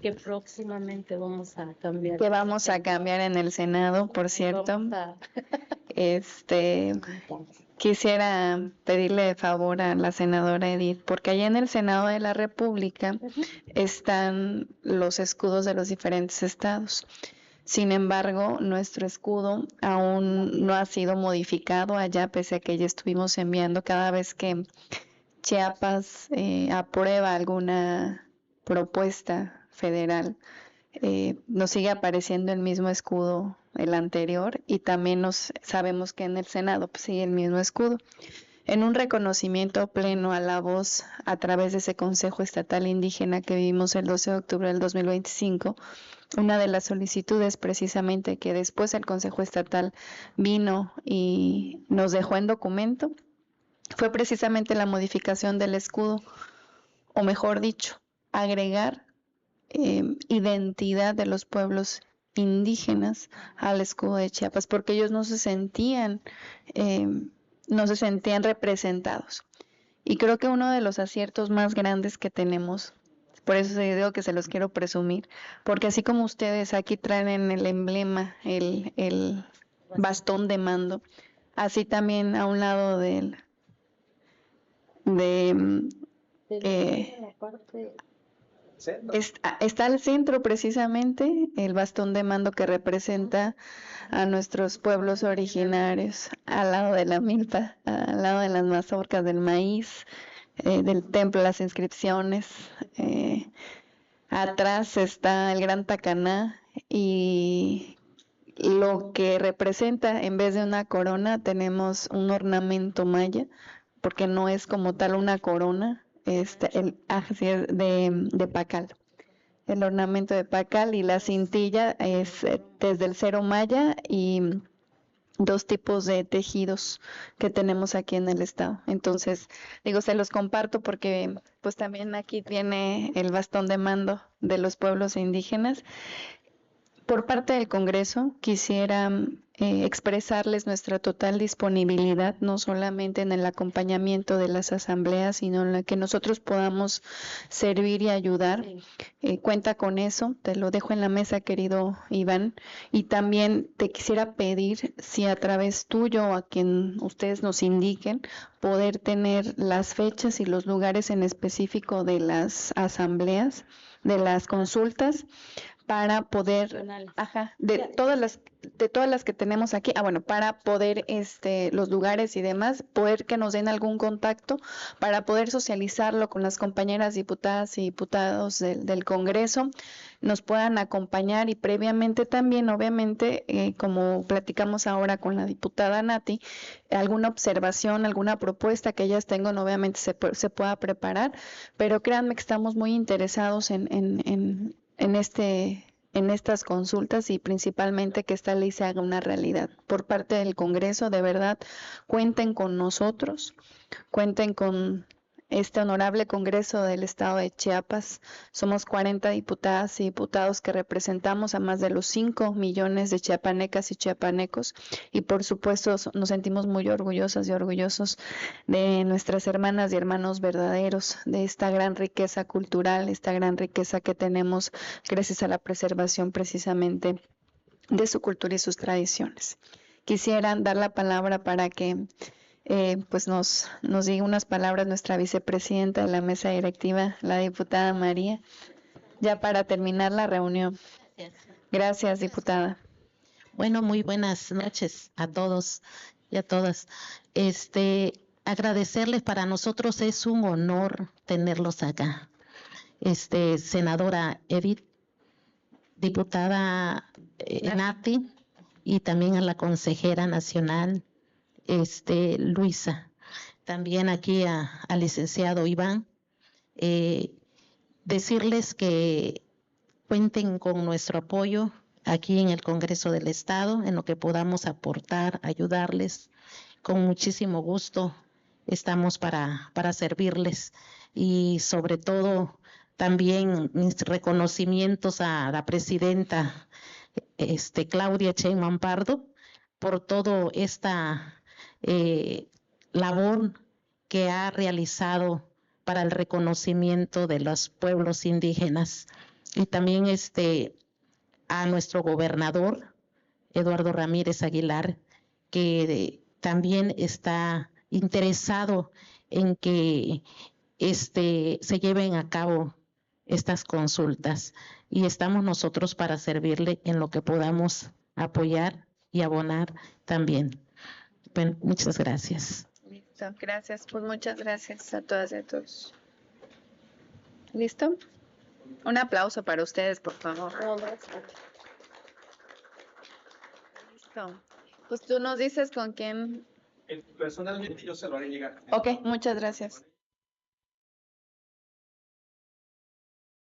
Que próximamente vamos a cambiar. Que vamos a cambiar en el Senado, por cierto. Quisiera pedirle de favor a la senadora Edith, porque allá en el Senado de la República están los escudos de los diferentes estados. Sin embargo, nuestro escudo aún no ha sido modificado allá, pese a que ya estuvimos enviando cada vez que Chiapas aprueba alguna propuesta federal, nos sigue apareciendo el mismo escudo, el anterior, y también sabemos que en el Senado pues, sigue el mismo escudo. En un reconocimiento pleno a la voz a través de ese Consejo Estatal Indígena que vivimos el 12 de octubre del 2025, una de las solicitudes precisamente que después el Consejo Estatal vino y nos dejó en documento, fue precisamente la modificación del escudo, o mejor dicho, agregar identidad de los pueblos indígenas al escudo de Chiapas, porque ellos no se sentían representados. Y creo que uno de los aciertos más grandes que tenemos, por eso digo que se los quiero presumir, porque así como ustedes aquí traen el emblema, el bastón de mando, así también a un lado está al centro precisamente el bastón de mando que representa a nuestros pueblos originarios, al lado de la milpa, al lado de las mazorcas del maíz, del templo, las inscripciones. Atrás está el Gran Tacaná y lo que representa, en vez de una corona, tenemos un ornamento maya, porque no es como tal una corona, así es, de pacal. El ornamento de pacal y la cintilla es desde el cero maya y dos tipos de tejidos que tenemos aquí en el estado. Entonces, digo, se los comparto porque pues también aquí tiene el bastón de mando de los pueblos indígenas. Por parte del Congreso, quisiera expresarles nuestra total disponibilidad, no solamente en el acompañamiento de las asambleas, sino en la que nosotros podamos servir y ayudar. Cuenta con eso, te lo dejo en la mesa, querido Iván. Y también te quisiera pedir si a través tuyo o a quien ustedes nos indiquen, poder tener las fechas y los lugares en específico de las asambleas, de las consultas, para poder, de todas las que tenemos aquí, bueno, para poder los lugares y demás, poder que nos den algún contacto para poder socializarlo con las compañeras diputadas y diputados del Congreso, nos puedan acompañar y previamente también, obviamente, como platicamos ahora con la diputada Nati, alguna observación, alguna propuesta que ellas tengan, obviamente se pueda preparar, pero créanme que estamos muy interesados en estas consultas y principalmente que esta ley se haga una realidad. Por parte del Congreso, de verdad, cuenten con nosotros, cuenten con este honorable Congreso del Estado de Chiapas. Somos 40 diputadas y diputados que representamos a más de los 5 millones de chiapanecas y chiapanecos y por supuesto nos sentimos muy orgullosas y orgullosos de nuestras hermanas y hermanos verdaderos, de esta gran riqueza cultural, esta gran riqueza que tenemos gracias a la preservación precisamente de su cultura y sus tradiciones. Quisiera dar la palabra para que pues nos diga unas palabras nuestra vicepresidenta de la mesa directiva, la diputada María, ya para terminar la reunión. Gracias, diputada. Bueno, muy buenas noches a todos y a todas. Agradecerles, para nosotros es un honor tenerlos acá. Senadora Edith, diputada Nati, y también a la consejera nacional, Luisa. También aquí al licenciado Iván. Decirles que cuenten con nuestro apoyo aquí en el Congreso del Estado, en lo que podamos aportar, ayudarles. Con muchísimo gusto estamos para servirles y sobre todo también mis reconocimientos a la presidenta Claudia Sheinbaum Pardo por todo esta labor que ha realizado para el reconocimiento de los pueblos indígenas y también a nuestro gobernador Eduardo Ramírez Aguilar, que también está interesado en que se lleven a cabo estas consultas y estamos nosotros para servirle en lo que podamos apoyar y abonar también. Bueno, muchas gracias. Listo, gracias. Pues muchas gracias a todas y a todos. ¿Listo? Un aplauso para ustedes, por favor. Listo. Pues tú nos dices con quién. Personalmente yo se lo haré llegar. Ok, muchas gracias.